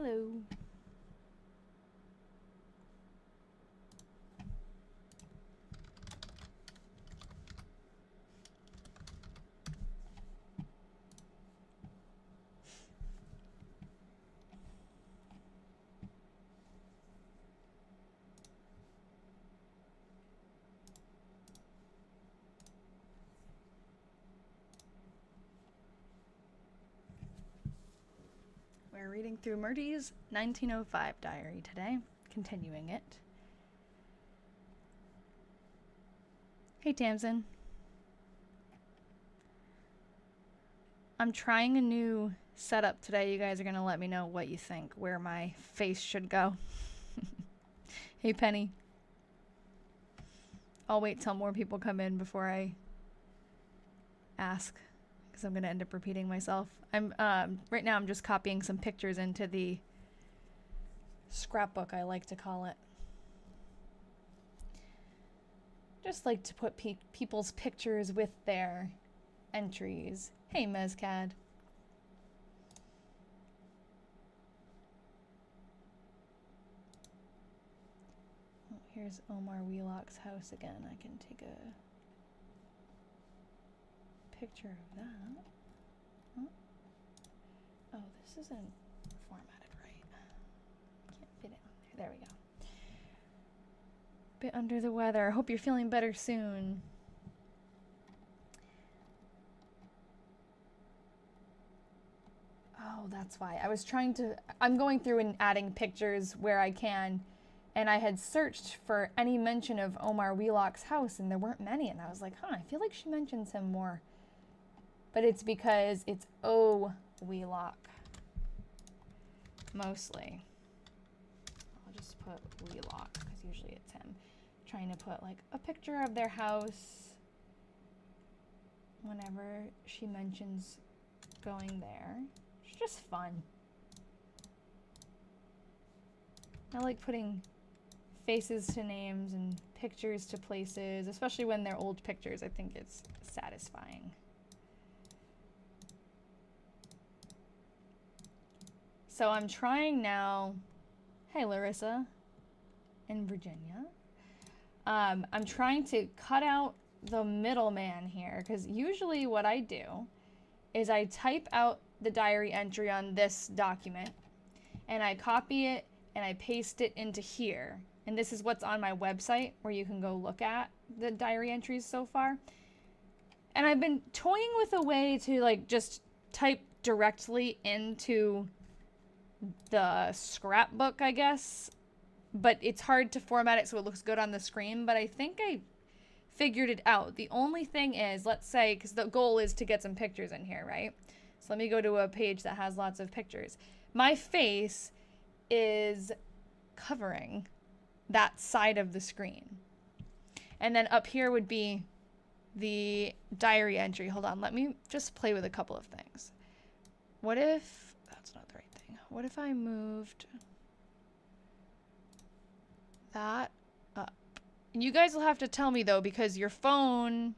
Hello. We're reading through Myrtie's 1905 diary today, continuing it. Hey, Tamsin. I'm trying a new setup today. You guys are going to let me know what you think, where my face should go. Hey, Penny. I'll wait till more people come in before I ask, because I'm going to end up repeating myself. Right now I'm just copying some pictures into the scrapbook, I like to call it. Just like to put people's pictures with their entries. Hey, Mezcad. Oh, here's Omar Wheelock's house again. I can take a picture of that. Oh, oh, this isn't formatted right. Can't fit it on there. There we go. Bit under the weather. I hope you're feeling better soon. Oh, that's why. I'm going through and adding pictures where I can, and I had searched for any mention of Omar Wheelock's house, and there weren't many, and I was like, I feel like she mentions him more. But it's because it's O. Wheelock. Mostly. I'll just put Wheelock, because usually it's him. Trying to put like a picture of their house whenever she mentions going there. It's just fun. I like putting faces to names and pictures to places, especially when they're old pictures. I think it's satisfying. So I'm trying now. Hey, Larissa in Virginia. I'm trying to cut out the middleman here, because usually what I do is I type out the diary entry on this document and I copy it and I paste it into here. And this is what's on my website where you can go look at the diary entries so far. And I've been toying with a way to like just type directly into the scrapbook, I guess. But it's hard to format it so it looks good on the screen. But I think I figured it out. The only thing is, let's say, because the goal is to get some pictures in here, right? So let me go to a page that has lots of pictures. My face is covering that side of the screen. And then up here would be the diary entry. Hold on, let me just play with a couple of things. What if, that's not the right thing. What if I moved that up? And you guys will have to tell me though, because your phone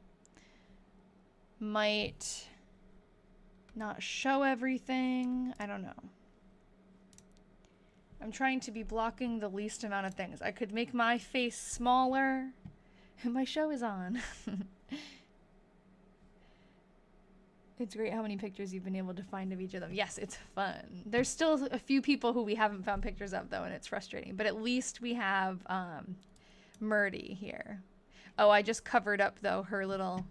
might not show everything. I don't know. I'm trying to be blocking the least amount of things. I could make my face smaller. And my show is on. It's great how many pictures you've been able to find of each of them. Yes, it's fun. There's still a few people who we haven't found pictures of though, and it's frustrating. But at least we have Myrtie here. Oh, I just covered up though her little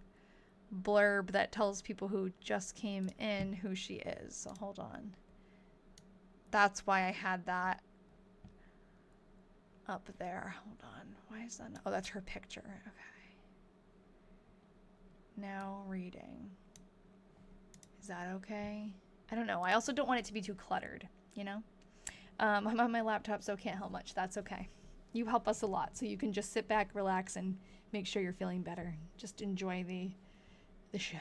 blurb that tells people who just came in who she is. So hold on. That's why I had that up there. Hold on. Why is that? Oh, that's her picture. Okay. Now reading. Is that okay? I don't know. I also don't want it to be too cluttered, you know? I'm on my laptop, so can't help much. That's okay. You help us a lot, so you can just sit back, relax, and make sure you're feeling better. Just enjoy the show.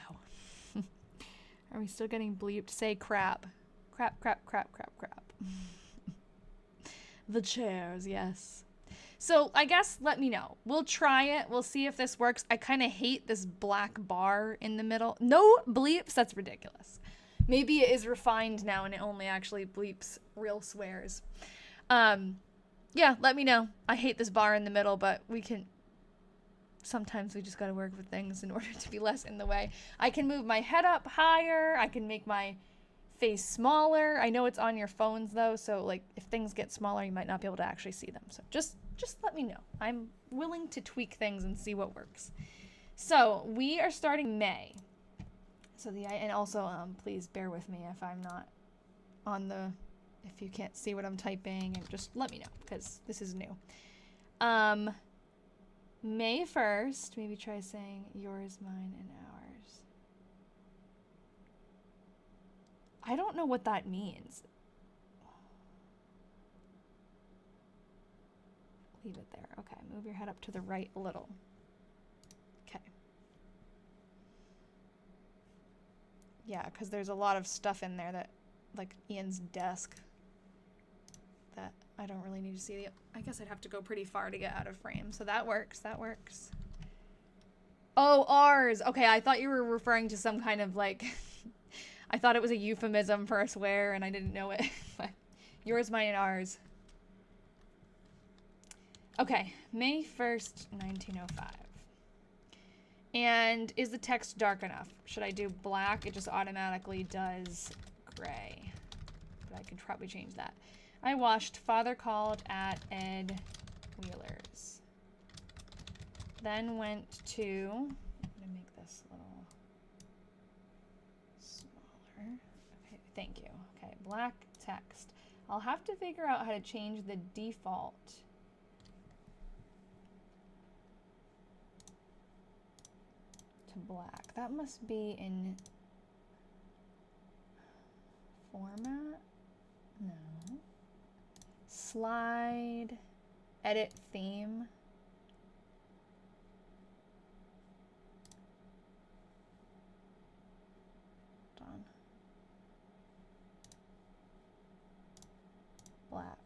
Are we still getting bleeped? Say crap. Crap, crap, crap, crap, crap. The chairs, yes. So I guess let me know. We'll try it. We'll see if this works. I kind of hate this black bar in the middle. No bleeps. That's ridiculous. Maybe it is refined now and it only actually bleeps real swears. Yeah, let me know. I hate this bar in the middle, but sometimes we just gotta work with things in order to be less in the way. I can move my head up higher. I can make my face smaller. I know it's on your phones though, so like if things get smaller, you might not be able to actually see them. So just let me know. I'm willing to tweak things and see what works. So we are starting May. So and also please bear with me if I'm not if you can't see what I'm typing, and just let me know because this is new. May 1st, maybe try saying yours, mine, and ours. I don't know what that means. Leave it there. Okay, move your head up to the right a little. Okay. Yeah, because there's a lot of stuff in there that, like Ian's desk, that I don't really need to see. I guess I'd have to go pretty far to get out of frame. So that works. That works. Oh, ours. Okay, I thought you were referring to some kind of like... I thought it was a euphemism for a swear and I didn't know it. But yours, mine, and ours. Okay, May 1st, 1905. And is the text dark enough? Should I do black? It just automatically does gray. But I could probably change that. I washed. Father called at Ed Wheeler's. Then went to... I'm going to make this a little smaller. Okay, thank you. Okay, black text. I'll have to figure out how to change the default. To black. That must be in format? No. Slide, edit theme. Done. Black.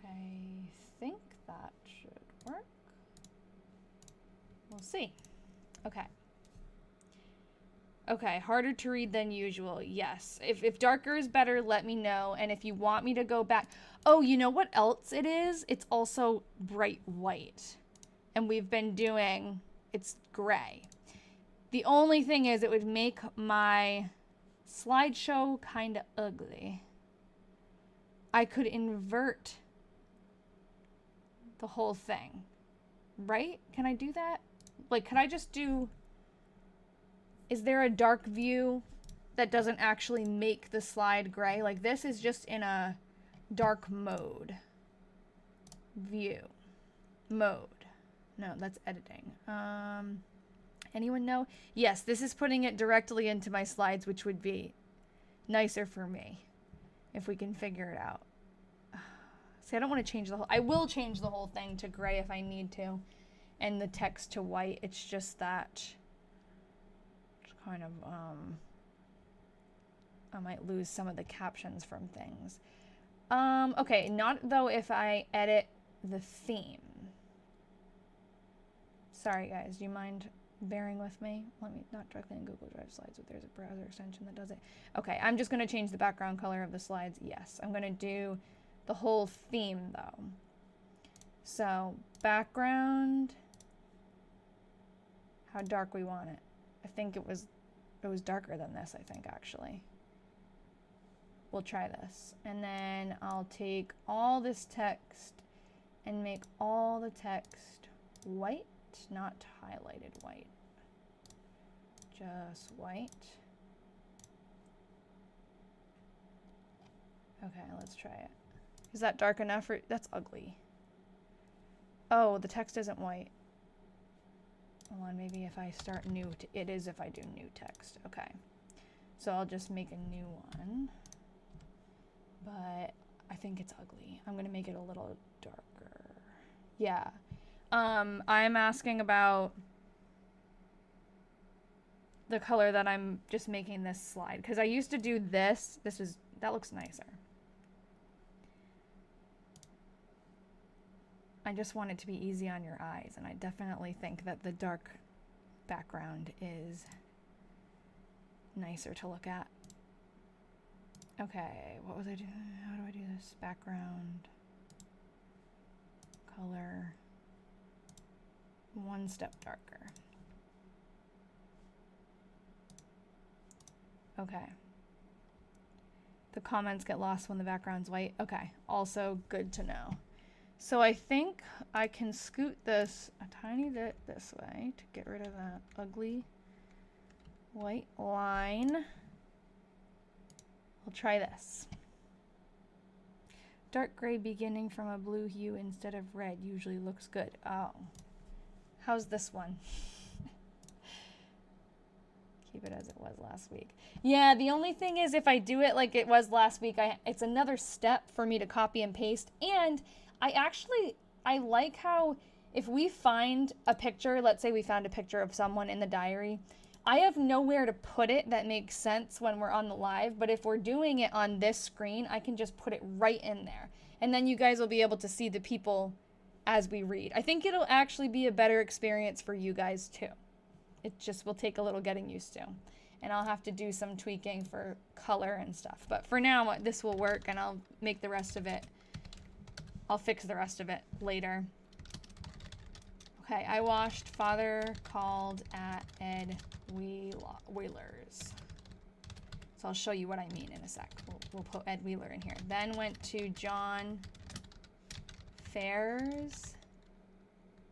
I think that should work. We'll see. Okay. Okay, harder to read than usual. Yes. If darker is better, let me know. And if you want me to go back... Oh, you know what else it is? It's also bright white. And we've been doing... It's gray. The only thing is it would make my slideshow kind of ugly. I could invert the whole thing, right? Can I do that? Like, could I just do... Is there a dark view that doesn't actually make the slide gray? Like, this is just in a dark mode. View. Mode. No, that's editing. Anyone know? Yes, this is putting it directly into my slides, which would be nicer for me if we can figure it out. See, I don't want to change the whole... I will change the whole thing to gray if I need to, and the text to white. It's just that... kind of, I might lose some of the captions from things. Okay, not though if I edit the theme. Sorry guys, do you mind bearing with me? Let me, not directly in Google Drive slides, but there's a browser extension that does it. Okay, I'm just gonna change the background color of the slides. Yes, I'm gonna do the whole theme though. So, background, how dark we want it. I think it was darker than this, I think, actually. We'll try this. And then I'll take all this text and make all the text white, not highlighted white. Just white. Okay, let's try it. Is that dark enough? That's ugly. Oh, the text isn't white. Hold on, maybe if I start new, it is if I do new text. Okay, so I'll just make a new one, but I think it's ugly. I'm gonna make it a little darker. Yeah, I'm asking about the color that I'm just making this slide, because I used to do this. That looks nicer. I just want it to be easy on your eyes, and I definitely think that the dark background is nicer to look at. Okay, what was I doing? How do I do this? Background, color, one step darker. Okay. The comments get lost when the background's white. Okay, also good to know. So I think I can scoot this a tiny bit this way to get rid of that ugly white line. I'll try this. Dark gray beginning from a blue hue instead of red usually looks good. Oh. How's this one? Keep it as it was last week. Yeah, the only thing is if I do it like it was last week, it's another step for me to copy and paste. And I like how if we find a picture, let's say we found a picture of someone in the diary, I have nowhere to put it that makes sense when we're on the live, but if we're doing it on this screen, I can just put it right in there. And then you guys will be able to see the people as we read. I think it'll actually be a better experience for you guys too. It just will take a little getting used to. And I'll have to do some tweaking for color and stuff. But for now, this will work, and I'll make the rest of it. I'll fix the rest of it later. Okay, I watched Father Called at Ed Wheeler's. So I'll show you what I mean in a sec. We'll put Ed Wheeler in here. Then went to John Fairs.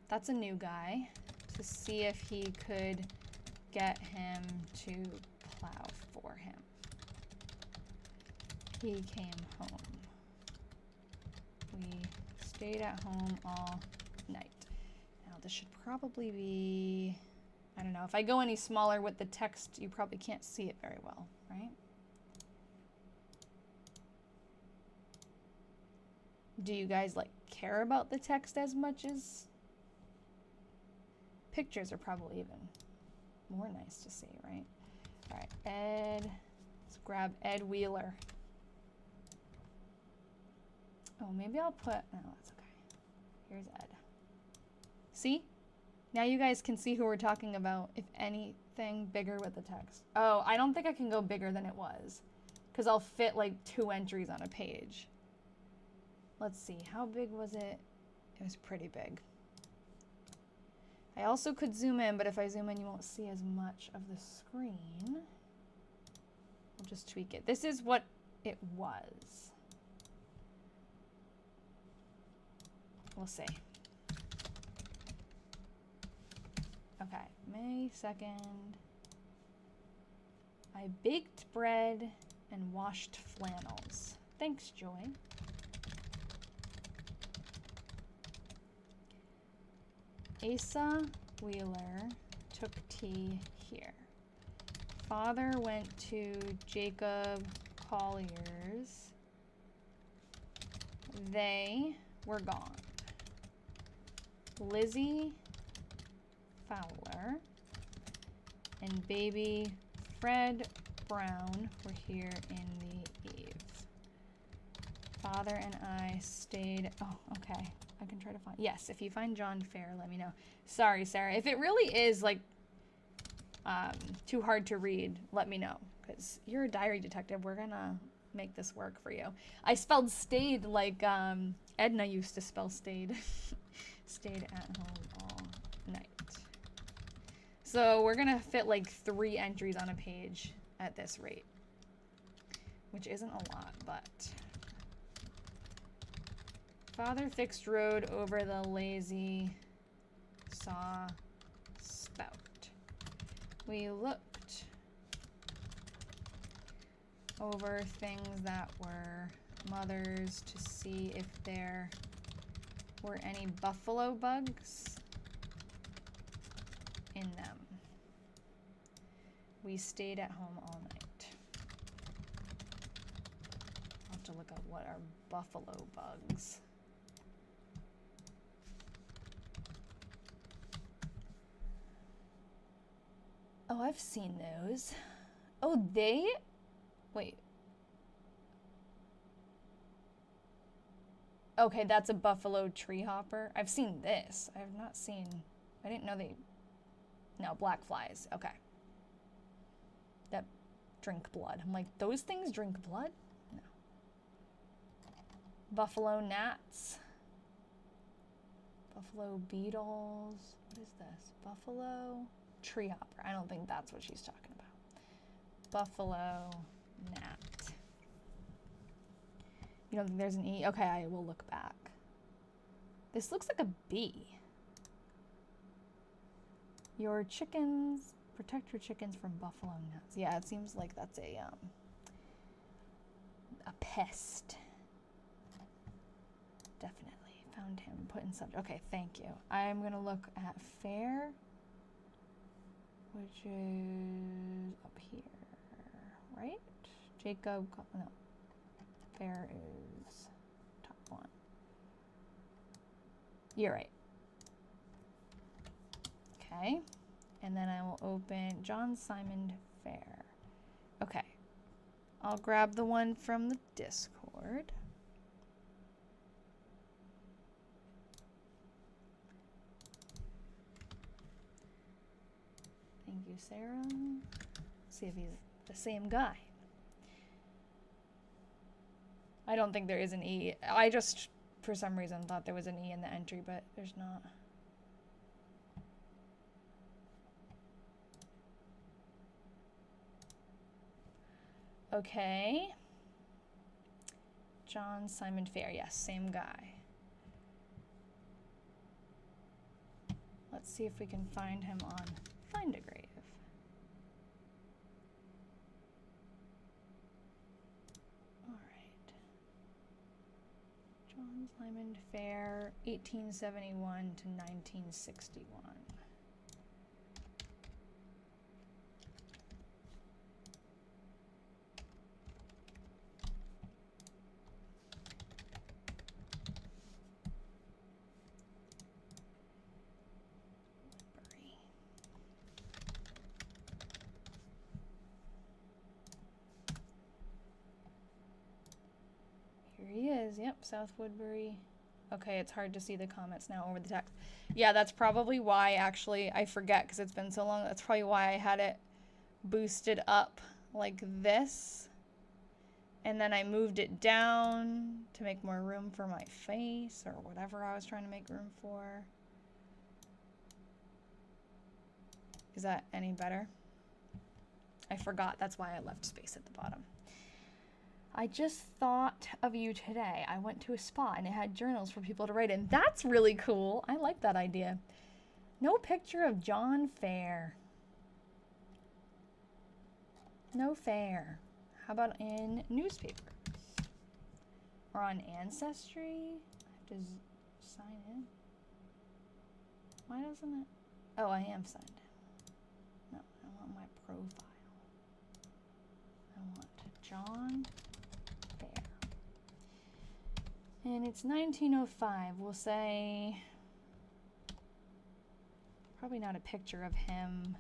That's a new guy. To see if he could get him to plow for him. He came home. We stayed at home all night. Now this should probably be, I don't know, if I go any smaller with the text, you probably can't see it very well, right? Do you guys like care about the text as much as pictures? Are probably even more nice to see, right? All right, let's grab Ed Wheeler. Oh, maybe I'll put, no, that's okay. Here's Ed. See? Now you guys can see who we're talking about, if anything, bigger with the text. Oh, I don't think I can go bigger than it was, because I'll fit like 2 entries on a page. Let's see, how big was it? It was pretty big. I also could zoom in, but if I zoom in, you won't see as much of the screen. We'll just tweak it. This is what it was. We'll see. Okay, May 2nd. I baked bread and washed flannels. Thanks, Joy. Asa Wheeler took tea here. Father went to Jacob Collier's. They were gone. Lizzie Fowler and baby Fred Brown were here in the eve. Father and I stayed. Oh, okay. I can try to find. Yes, if you find John Fair, let me know. Sorry, Sarah. If it really is like too hard to read, let me know, because you're a diary detective. We're gonna make this work for you. I spelled stayed like Edna used to spell stayed. Stayed at home all night. So we're gonna fit like 3 entries on a page at this rate, which isn't a lot, but. Father fixed road over the lazy saw spout. We looked over things that were mothers to see if there were any buffalo bugs in them. We stayed at home all night. I'll have to look up what are buffalo bugs. Oh, I've seen those. Oh, they... Wait. Okay, that's a buffalo tree hopper. I've seen this. I have not seen... I didn't know they... No, black flies. Okay. That drink blood. I'm like, those things drink blood? No. Buffalo gnats. Buffalo beetles. What is this? Buffalo tree hopper. I don't think that's what she's talking about. Buffalo gnat. You don't think there's an E? Okay, I will look back. This looks like a bee. Your chickens, protect your chickens from buffalo gnats. Yeah, it seems like that's a pest. Definitely. Found him, put in subject. Okay, thank you. I'm gonna look at fair, which is up here, right? Jacob, no. Fair is top one. You're right. Okay, and then I will open John Simon Fair. Okay, I'll grab the one from the Discord. Thank you, Sarah. See if he's the same guy. I don't think there is an E. I just, for some reason, thought there was an E in the entry, but there's not. Okay. John Simon Fair. Yes, same guy. Let's see if we can find him on Find a Grave. All right. John Simon Fair, 1871 to 1961. Yep, South Woodbury. Okay, it's hard to see the comments now over the text. Yeah, that's probably why, actually, I forget because it's been so long. That's probably why I had it boosted up like this. And then I moved it down to make more room for my face or whatever I was trying to make room for. Is that any better? I forgot. That's why I left space at the bottom. I just thought of you today. I went to a spa and it had journals for people to write in. That's really cool. I like that idea. No picture of John Fair. No fair. How about in newspapers? Or on Ancestry? I have to sign in. Why doesn't it? Oh, I am signed in. No, I want my profile. I want John Fair. And it's 1905. We'll say, probably not a picture of him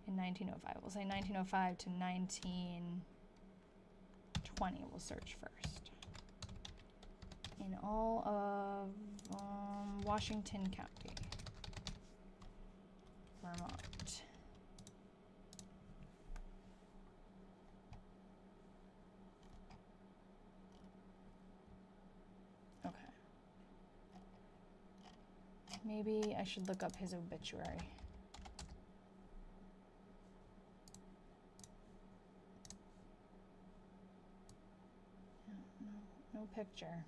in 1905. We'll say 1905 to 1920. We'll search first. In all of Washington County, Vermont. Maybe I should look up his obituary. No picture.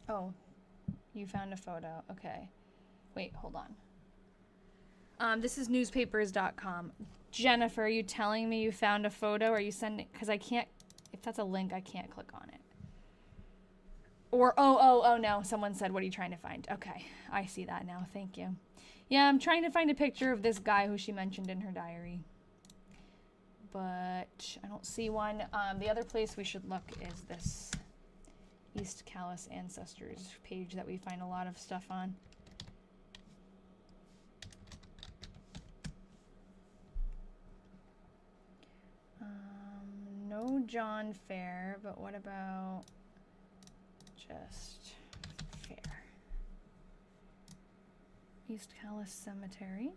Oh, you found a photo. Okay. Wait, hold on. This is newspapers.com. Jennifer, are you telling me you found a photo? Are you sending? Because I can't, if that's a link, I can't click on it. Or, oh, no. Someone said, what are you trying to find? Okay, I see that now. Thank you. Yeah, I'm trying to find a picture of this guy who she mentioned in her diary. But I don't see one. The other place we should look is this East Calais Ancestors page that we find a lot of stuff on. No John Fair, but what about just Fair? East Calais Cemetery.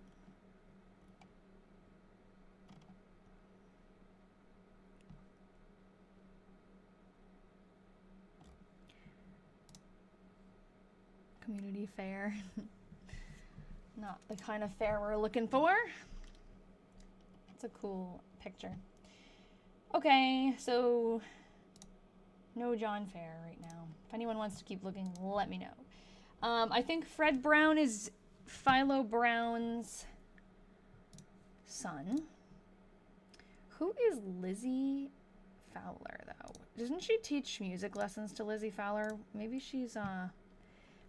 Community fair. Not the kind of fair we're looking for. It's a cool picture. Okay, so no John Fair right now. If anyone wants to keep looking, let me know. I think Fred Brown is Philo Brown's son. Who is Lizzie Fowler, though? Doesn't she teach music lessons to Lizzie Fowler? Maybe she's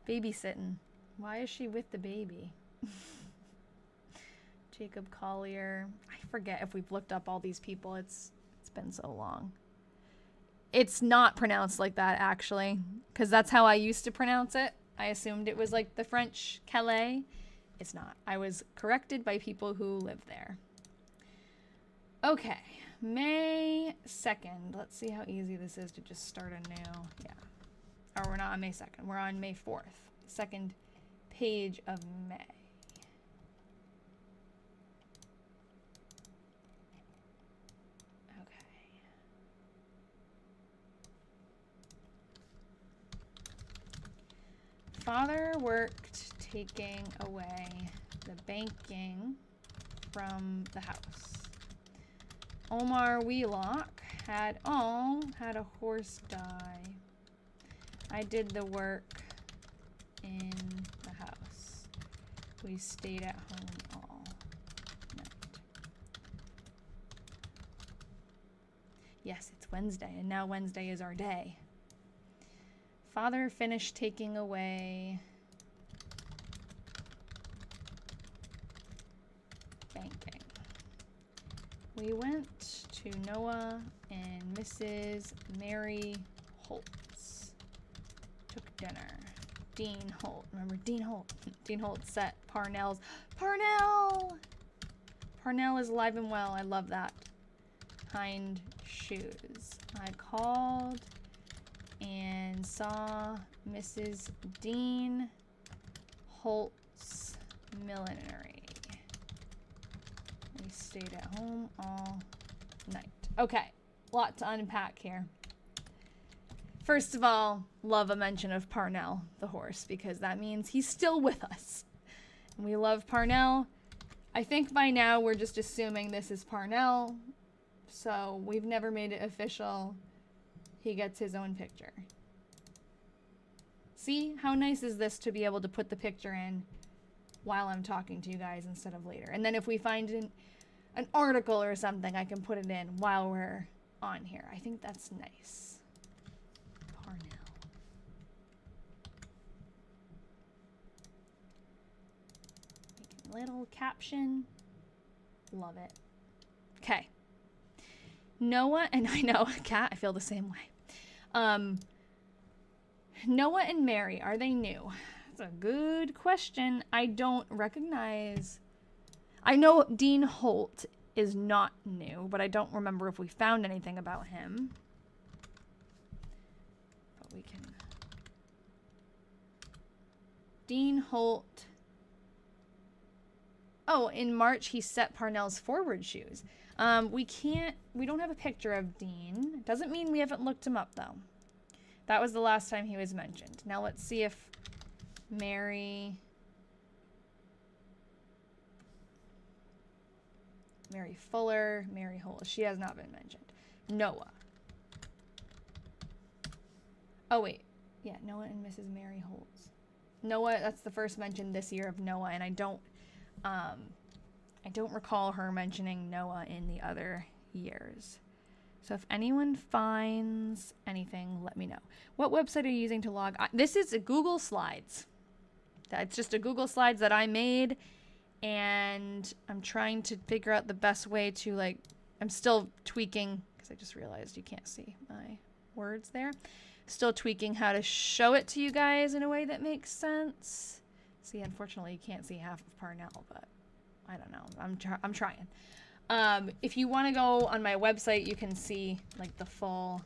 babysitting. Why is she with the baby? Jacob Collier. I forget if we've looked up all these people. It's been so long. It's not pronounced like that, actually, because that's how I used to pronounce it. I assumed it was like the French Calais. It's not. I was corrected by people who live there. Okay, May 2nd. Let's see how easy this is to just start a new, yeah. Or we're not on May 2nd. We're on May 4th. Second page of May. Father worked taking away the banking from the house. Omar Wheelock had a horse die. I did the work in the house. We stayed at home all night. Yes, it's Wednesday, and now Wednesday is our day. Father finished taking away banking. We went to Noah and Mrs. Mary Holt's. Took dinner. Dean Holt. Remember Dean Holt? Dean Holt set Parnell's. Parnell! Parnell is alive and well. I love that. Hind shoes. I called and saw Mrs. Dean Holt's millinery. We stayed at home all night. Okay, lot to unpack here. First of all, love a mention of Parnell, the horse, because that means he's still with us. And we love Parnell. I think by now we're just assuming this is Parnell, so we've never made it official. He gets his own picture. See, how nice is this to be able to put the picture in while I'm talking to you guys instead of later. And then if we find an article or something, I can put it in while we're on here. I think that's nice. Parnell. Make a little caption. Love it. Okay. Noah, and I know, Kat, I feel the same way. Noah and Mary, are they new? That's a good question. I don't recognize. I know Dean Holt is not new, but I don't remember if we found anything about him. But we can. Dean Holt. Oh, in March he set Parnell's forward shoes. We don't have a picture of Dean. Doesn't mean we haven't looked him up, though. That was the last time he was mentioned. Now let's see if Mary Fuller, Mary Holt. She has not been mentioned. Noah. Oh, wait. Yeah, Noah and Mrs. Mary Holtz. Noah, that's the first mention this year of Noah, and I don't I don't recall her mentioning Noah in the other years. So if anyone finds anything, let me know. What website are you using to log? This is a Google Slides. It's just a Google Slides that I made, and I'm trying to figure out the best way to, like, I'm still tweaking, because I just realized you can't see my words there. Still tweaking how to show it to you guys in a way that makes sense. See, unfortunately, you can't see half of Parnell, but I don't know. I'm trying. If you want to go on my website, you can see like the full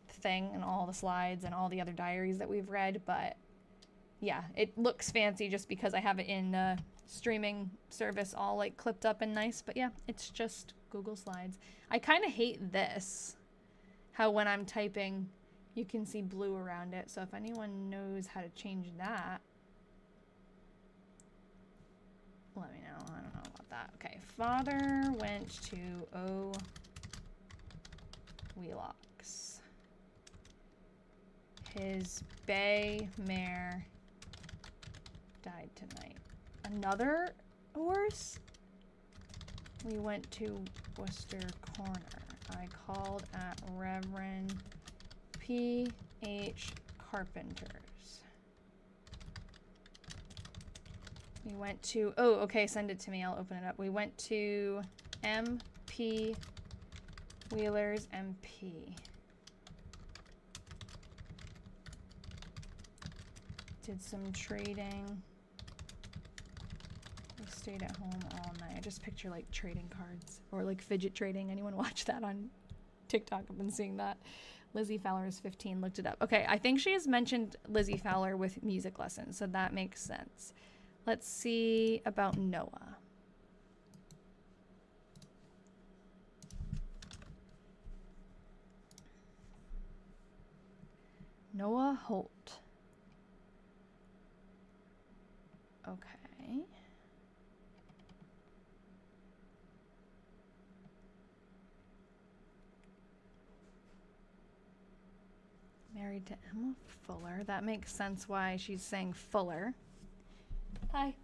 thing and all the slides and all the other diaries that we've read. But yeah, it looks fancy just because I have it in streaming service all like clipped up and nice. But yeah, it's just Google Slides. I kind of hate this, how when I'm typing, you can see blue around it. So if anyone knows how to change that, let me know. I don't know about that. Okay. Father went to Wheelocks. His bay mare died tonight. Another horse? We went to Worcester Corner. I called at Reverend P.H. Carpenter's. We went to, oh, okay, send it to me. I'll open it up. We went to MP Wheeler's MP. Did some trading. We stayed at home all night. I just picture like trading cards or like fidget trading. Anyone watch that on TikTok? I've been seeing that. Lizzie Fowler is 15. Looked it up. Okay, I think she has mentioned Lizzie Fowler with music lessons, so that makes sense. Let's see about Noah. Noah Holt. Okay. Married to Emma Fuller. That makes sense why she's saying Fuller. Hi.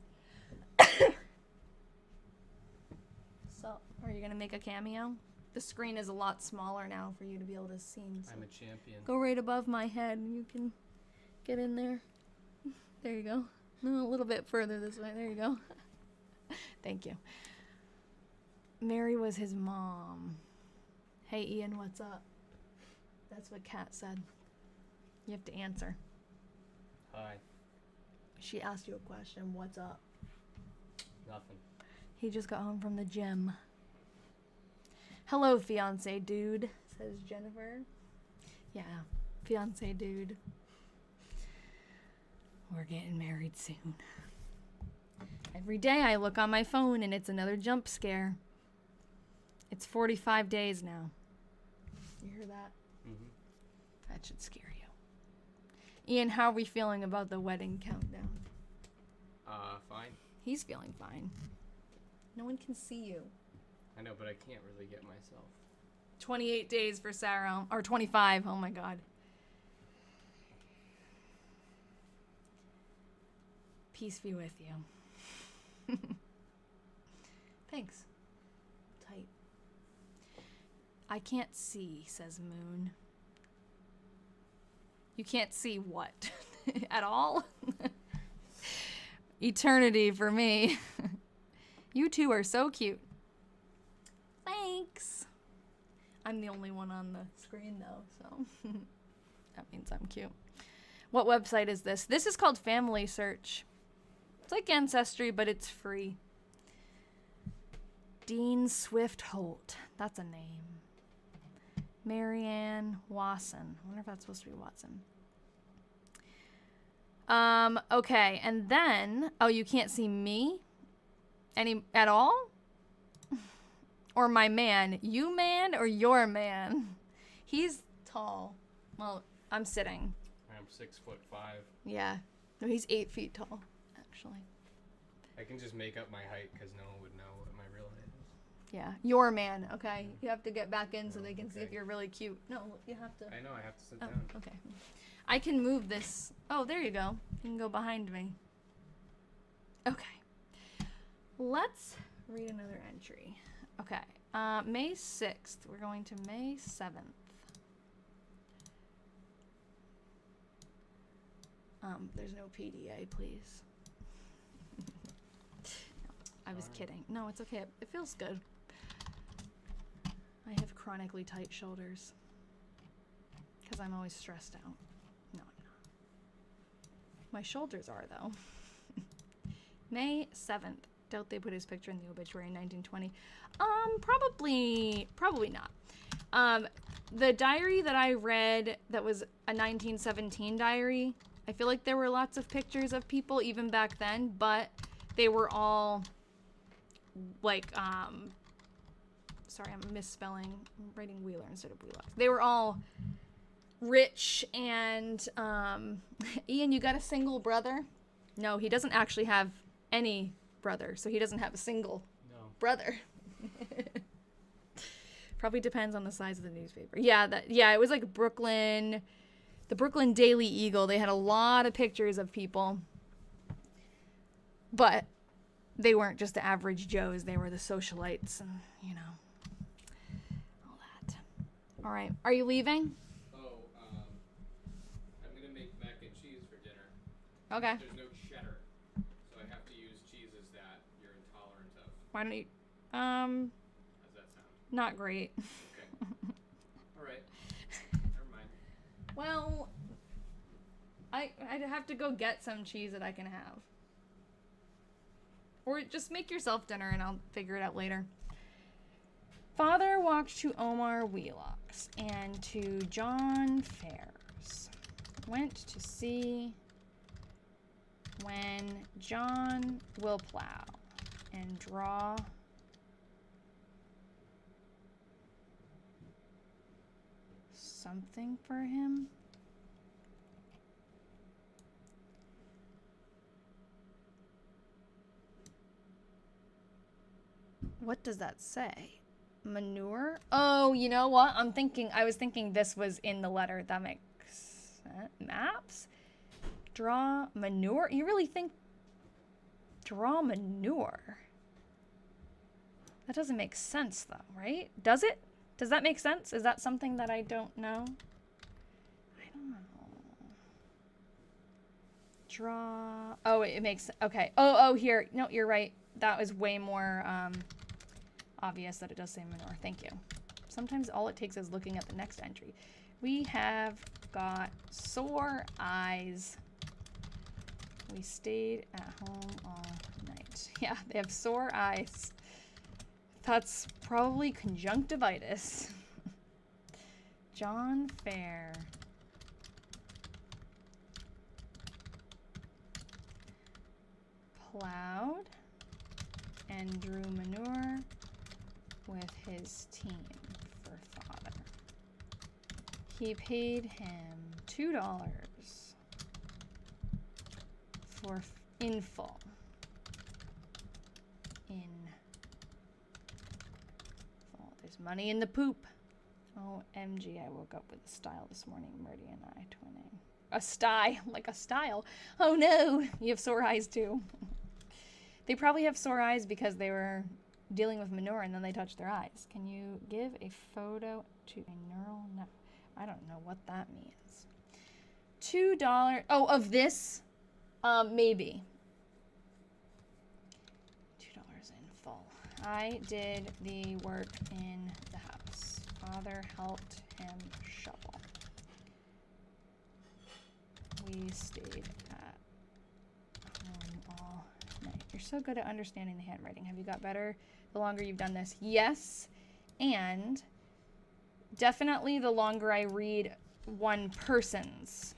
So, are you gonna make a cameo? The screen is a lot smaller now for you to be able to see. So I'm a champion. go right above my head and you can get in there. There you go. No, a little bit further this way. There you go. Thank you. Mary was his mom. Hey, Ian, what's up? That's what Kat said. You have to answer. Hi. She asked you a question. What's up? Nothing. He just got home from the gym. Hello, fiance dude, says Jennifer. Yeah, fiance dude. We're getting married soon. Every day I look on my phone and it's another jump scare. It's 45 days now. You hear that? Mm-hmm. That should scare you. Ian, how are we feeling about the wedding countdown? Fine. He's feeling fine. No one can see you. I know, but I can't really get myself. 28 days for Sarah, or 25. Oh my God. Peace be with you. Thanks. Tight. I can't see, says Moon. You can't see what? At all? Eternity for me. You two are so cute. Thanks. I'm the only one on the screen though, so that means I'm cute. What website is this? This is called Family Search. It's like Ancestry, but it's free. Dean Swift Holt. That's a name. Marianne Wasson. I wonder if that's supposed to be Watson. Okay, and then, oh, you can't see me at all? Or my man. You man or your man? He's tall. Well, I'm sitting. I'm 6'5". Yeah. No, he's 8 feet tall, actually. I can just make up my height because no one would know what my real height is. Yeah. Your man, okay? You have to get back in so they can see if you're really cute. No, you have to. I know, I have to sit down. Okay. I can move this. Oh, there you go. You can go behind me. Okay. Let's read another entry. Okay. May 6th. We're going to May 7th. There's no PDA, please. No, I was kidding. No, it's okay. It feels good. I have chronically tight shoulders. Because I'm always stressed out. No, I'm not. My shoulders are, though. May 7th. Doubt they put his picture in the obituary in 1920. Probably not. The diary that I read that was a 1917 diary, I feel like there were lots of pictures of people even back then, but they were all like, sorry, I'm misspelling. I'm writing Wheeler instead of Wheeler. They were all rich and, Ian, you got a single brother? No, he doesn't actually have any brother, so he doesn't have a single brother. Probably depends on the size of the newspaper. Yeah, it was like Brooklyn, the Brooklyn Daily Eagle. They had a lot of pictures of people, but they weren't just the average Joes. They were the socialites and, you know, all that. All right, are you leaving? Oh, I'm gonna make mac and cheese for dinner. Okay. There's no cheddar, so I have to use cheeses that you're intolerant of. Why don't you, How's that sound? not great. Okay. All right. Never mind. Well, I'd have to go get some cheese that I can have. Or just make yourself dinner and I'll figure it out later. Father walked to Omar Wheelock's and to John Fair's. Went to see when John will plow and draw something for him. What does that say? Manure? Oh, you know what? I was thinking this was in the letter. That makes sense. Maps? Draw manure? You really think draw manure? That doesn't make sense though, right? Does it? Does that make sense? Is that something that I don't know? I don't know. Draw. Oh, it makes, okay. Oh, here. No, you're right. That was way more obvious that it does say manure. Thank you. Sometimes all it takes is looking at the next entry. We have got sore eyes. We stayed at home all night. Yeah, they have sore eyes. That's probably conjunctivitis. John Fair. Plowed and drew manure with his team for father. He paid him $2 for in full. There's money in the poop. OMG, I woke up with a style this morning, Myrtie and I twinning. A style, like a style. Oh no, you have sore eyes too. They probably have sore eyes because they were dealing with manure and then they touched their eyes. Can you give a photo to a neural net? I don't know what that means. $2. Oh, of this? Maybe. $2 in full. I did the work in the house. Father helped him shovel. We stayed at home all night. You're so good at understanding the handwriting. Have you got better the longer you've done this? Yes, and definitely the longer I read one person's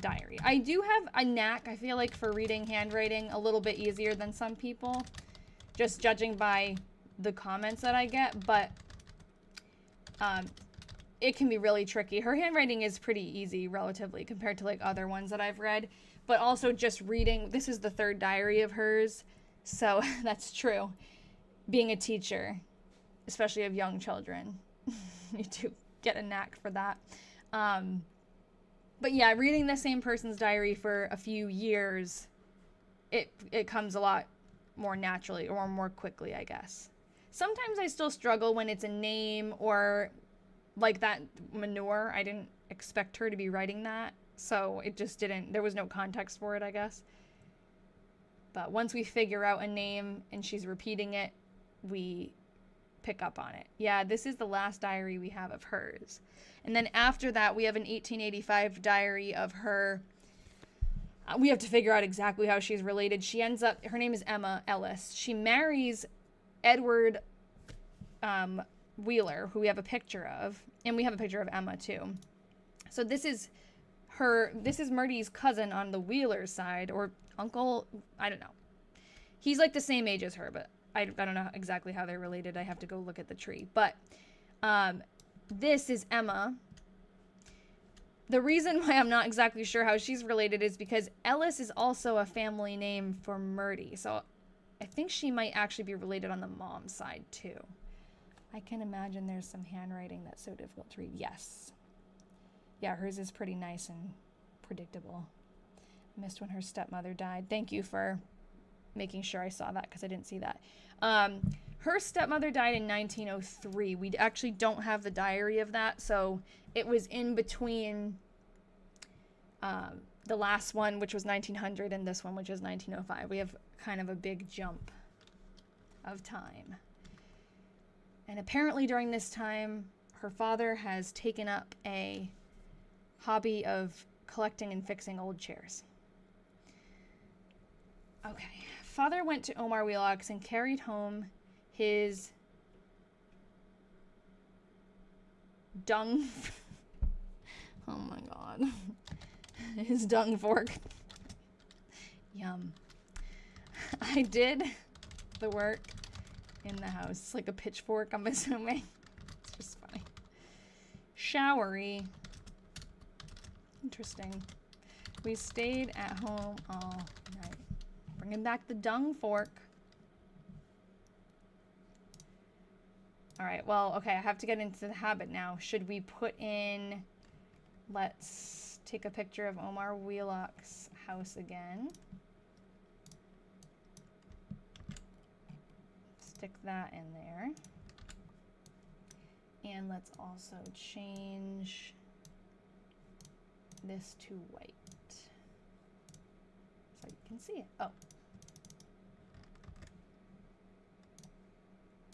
diary. I do have a knack, I feel like, for reading handwriting a little bit easier than some people, just judging by the comments that I get, but it can be really tricky. Her handwriting is pretty easy relatively compared to like other ones that I've read, but also just reading, this is the third diary of hers, so that's true. Being a teacher, especially of young children, you do get a knack for that. But yeah, reading the same person's diary for a few years, it comes a lot more naturally or more quickly, I guess. Sometimes I still struggle when it's a name or like that manure. I didn't expect her to be writing that, so it just didn't, there was no context for it, I guess. But once we figure out a name and she's repeating it, we pick up on it. Yeah, this is the last diary we have of hers. And then after that, we have an 1885 diary of her. We have to figure out exactly how she's related. She ends up, her name is Emma Ellis. She marries Edward Wheeler, who we have a picture of. And we have a picture of Emma, too. So this is Myrtie's cousin on the Wheeler side, or uncle, I don't know. He's like the same age as her, but I don't know exactly how they're related. I have to go look at the tree. But this is Emma. The reason why I'm not exactly sure how she's related is because Ellis is also a family name for Myrtie. So I think she might actually be related on the mom's side too. I can imagine there's some handwriting that's so difficult to read. Yes. Yeah, hers is pretty nice and predictable. I missed when her stepmother died. Thank you for making sure I saw that because I didn't see that. Her stepmother died in 1903. We actually don't have the diary of that, so it was in between the last one, which was 1900, and this one, which is 1905. We have kind of a big jump of time. And apparently during this time, her father has taken up a hobby of collecting and fixing old chairs. Okay. Father went to Omar Wheelock's and carried home his dung. Oh my god. His dung fork. Yum. I did the work in the house. It's like a pitchfork, I'm assuming. It's just funny. Showery. Interesting. We stayed at home all night. Bringing back the dung fork. All right, well, okay, I have to get into the habit now. Should we put in, let's take a picture of Omar Wheelock's house again. Stick that in there. And let's also change this to white. So you can see it. Oh.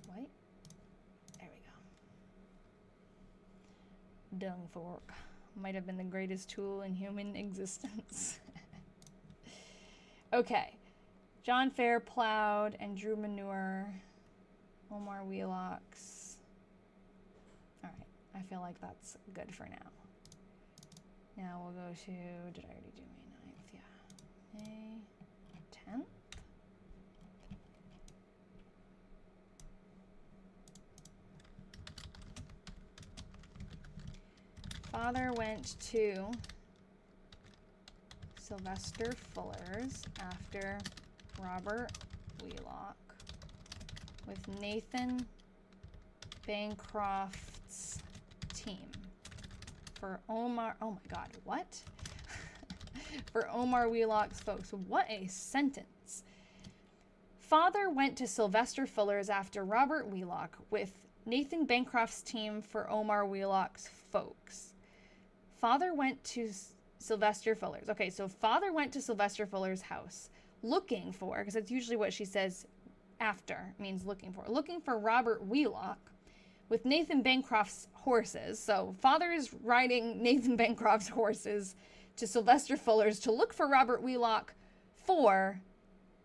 White. There we go. Dung fork. Might have been the greatest tool in human existence. Okay. John Fair plowed and drew manure. Omar Wheelock's. Alright. I feel like that's good for now. Now we'll go to, did I already do May 9th? Yeah. May 10th? Father went to Sylvester Fuller's after Robert Wheelock with Nathan Bancroft's team. For Omar, oh my god, what? For Omar Wheelock's folks. What a sentence. Father went to Sylvester Fuller's after Robert Wheelock with Nathan Bancroft's team for Omar Wheelock's folks. Father went to Sylvester Fuller's. Okay, so father went to Sylvester Fuller's house looking for, because that's usually what she says after, means looking for Robert Wheelock with Nathan Bancroft's horses. So father is riding Nathan Bancroft's horses to Sylvester Fuller's to look for Robert Wheelock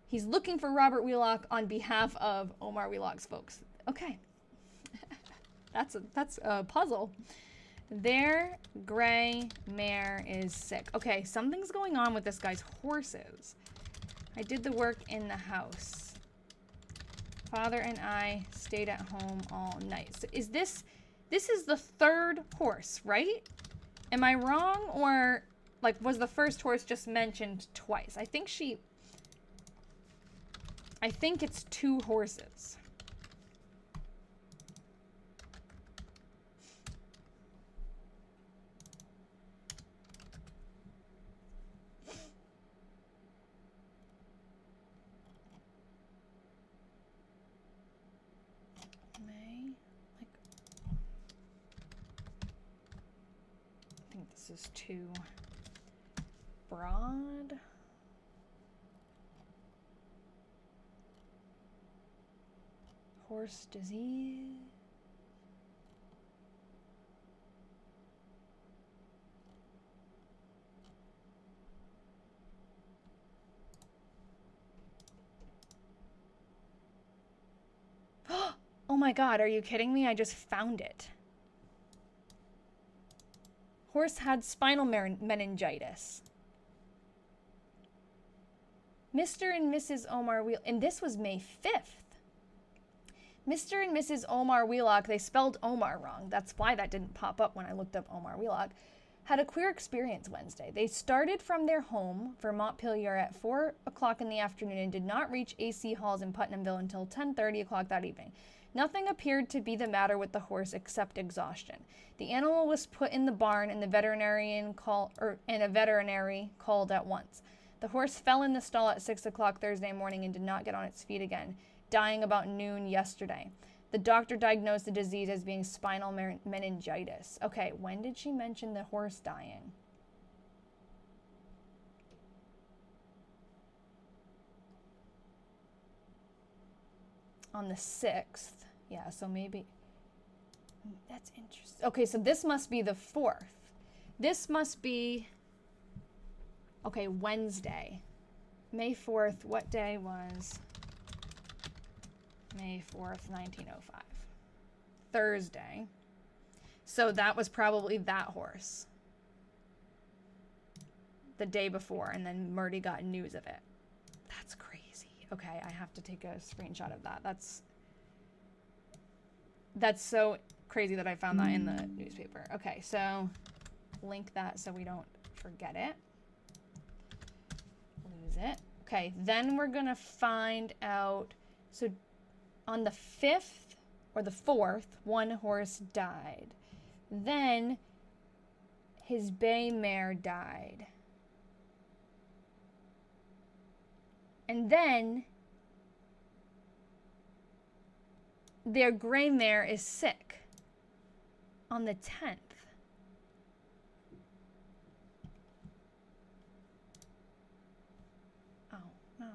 he's looking for Robert Wheelock on behalf of Omar Wheelock's folks. Okay. That's a puzzle. Their gray mare is sick. Okay, something's going on with this guy's horses. I did the work in the house. Father and I stayed at home all night. So this is the third horse, right? Am I wrong? Or like was the first horse just mentioned twice? I think it's 2 horses. this is too broad. Horse disease. Oh my God, are you kidding me? I just found it. Horse had spinal meningitis. Mr. and Mrs. Omar Wheelock, and this was May 5th. Mr. and Mrs. Omar Wheelock, they spelled Omar wrong. That's why that didn't pop up when I looked up Omar Wheelock, had a queer experience Wednesday. They started from their home, Montpelier, at 4 o'clock in the afternoon and did not reach AC Halls in Putnamville until 10:30 o'clock that evening. Nothing appeared to be the matter with the horse except exhaustion. The animal was put in the barn and a veterinary called at once. The horse fell in the stall at 6 o'clock Thursday morning and did not get on its feet again, dying about noon yesterday. The doctor diagnosed the disease as being spinal meningitis. Okay, when did she mention the horse dying? On the 6th. Yeah, so maybe... That's interesting. Okay, so this must be the 4th. This must be... Okay, Wednesday. May 4th, what day was... May 4th, 1905. Thursday. So that was probably that horse. The day before, and then Myrtie got news of it. That's crazy. Okay, I have to take a screenshot of that. That's so crazy that I found that in the newspaper. Okay, so link that so we don't forget it. Lose it. Okay, then we're gonna find out, so on the 5th or the 4th, one horse died. Then his bay mare died. And then their gray mare is sick on the 10th. Oh, no.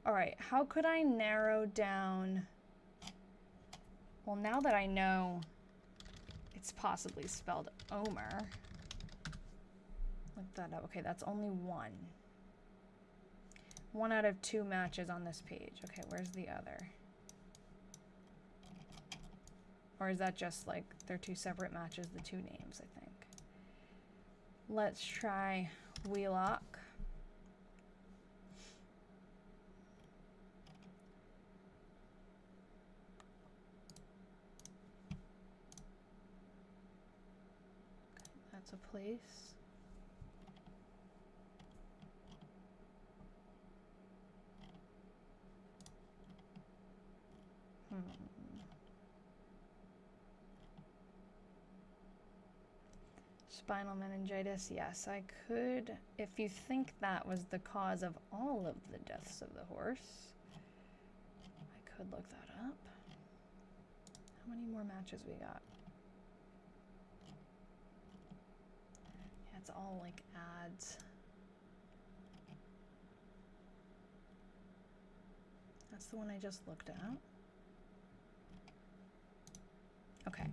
All right, how could I narrow down? Well, now that I know it's possibly spelled Omer. Look that up. Okay, that's only one. 1 out of 2 matches on this page. Okay, where's the other? Or is that just like they're 2 separate matches, the 2 names, I think. Let's try Wheelock. That's a place. Spinal meningitis, yes, I could, if you think that was the cause of all of the deaths of the horse, I could look that up. How many more matches we got? Yeah, it's all like ads. That's the one I just looked at. Okay.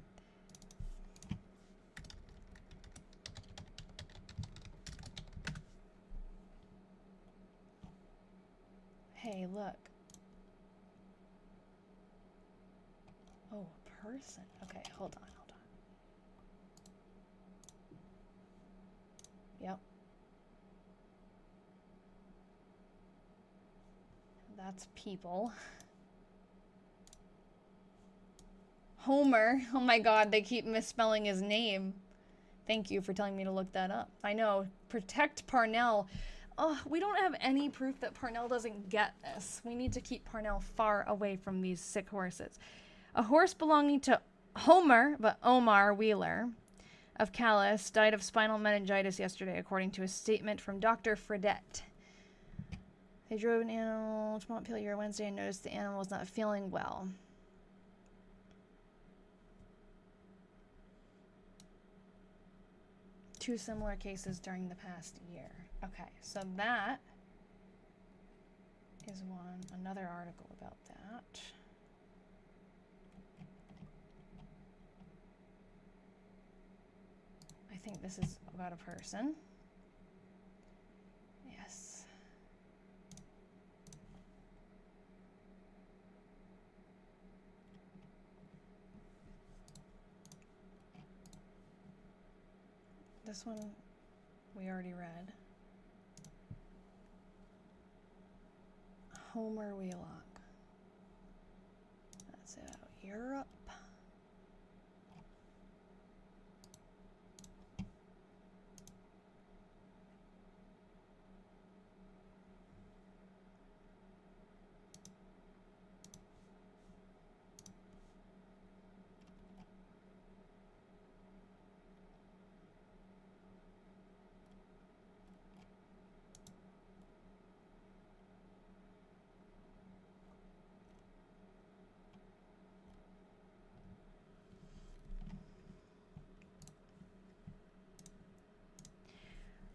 Hey, look. Oh, a person. Okay, hold on. Yep. That's people. Homer. Oh my God, they keep misspelling his name. Thank you for telling me to look that up. I know. Protect Parnell. Oh, we don't have any proof that Parnell doesn't get this. We need to keep Parnell far away from these sick horses. A horse belonging to Homer, but Omar Wheeler, of Calais, died of spinal meningitis yesterday, according to a statement from Dr. Fredette. They drove an animal to Montpelier Wednesday and noticed the animal was not feeling well. Two similar cases during the past year. Okay, so that is another article about that. I think this is about a person. Yes. This one we already read. Homer Wheelock. That's about Europe.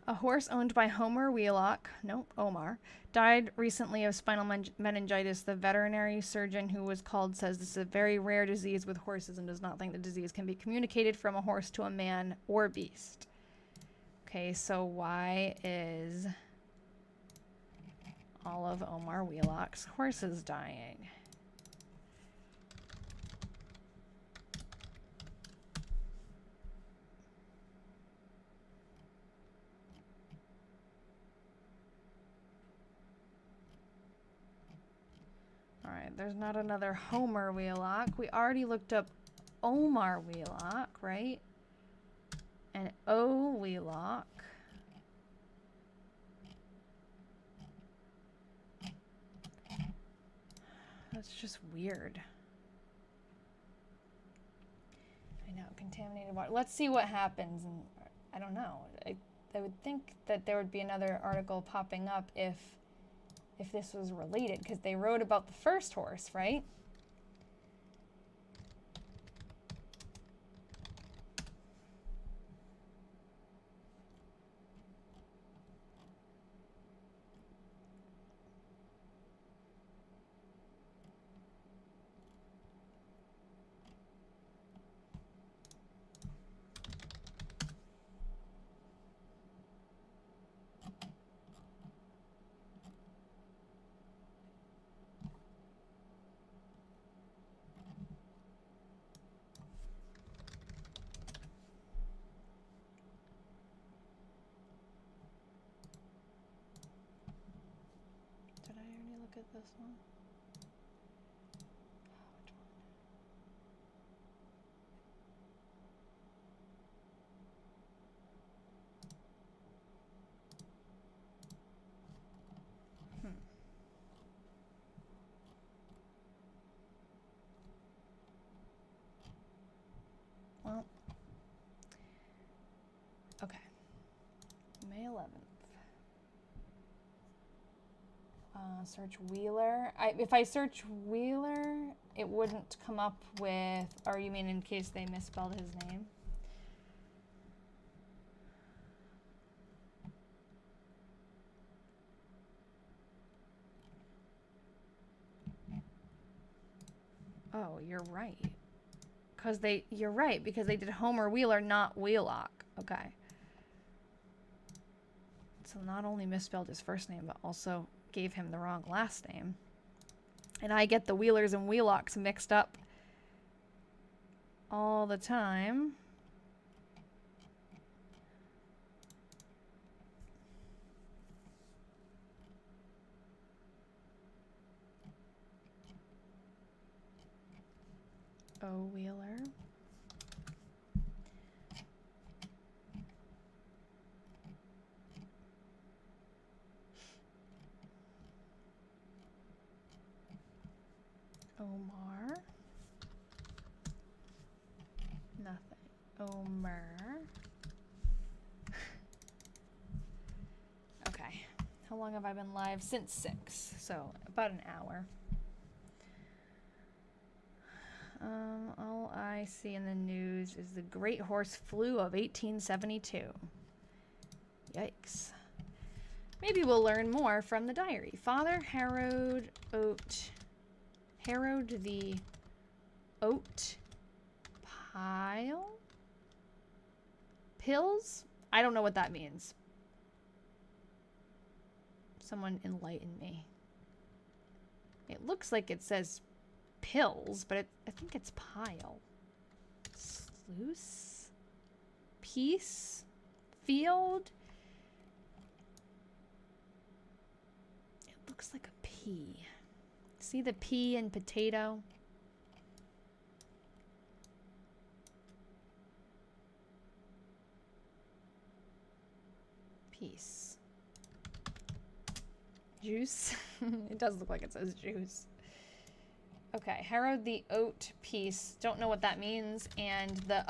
A horse owned by Homer Wheelock, Omar, died recently of spinal meningitis. The veterinary surgeon who was called says this is a very rare disease with horses and does not think the disease can be communicated from a horse to a man or beast. Okay, so why is all of Omar Wheelock's horses dying? All right, there's not another Homer Wheelock. We already looked up Omar Wheelock, right? And O Wheelock. That's just weird. I know, contaminated water. Let's see what happens. And I don't know. I would think that there would be another article popping up if this was related, because they wrote about the first horse, right? Did I already look at this one? Which one? Well, okay. May 11th. Search Wheeler. If I search Wheeler, it wouldn't come up with, or you mean in case they misspelled his name? Oh, you're right. You're right, because they did Homer Wheeler, not Wheelock. Okay. So not only misspelled his first name, but also gave him the wrong last name. And I get the Wheelers and Wheelocks mixed up all the time. O Wheeler. Omar. Nothing. Omer. Okay. How long have I been live? Since 6, so about an hour. All I see in the news is the Great Horse Flu of 1872. Yikes. Maybe we'll learn more from the diary. Father Harrowed the oat pile? Pills? I don't know what that means. Someone enlighten me. It looks like it says pills, but I think it's pile. Sluice? Piece? Field? It looks like a pea. See the pea and potato? Piece. Juice? It does look like it says juice. Okay, harrowed the oat piece. Don't know what that means. And the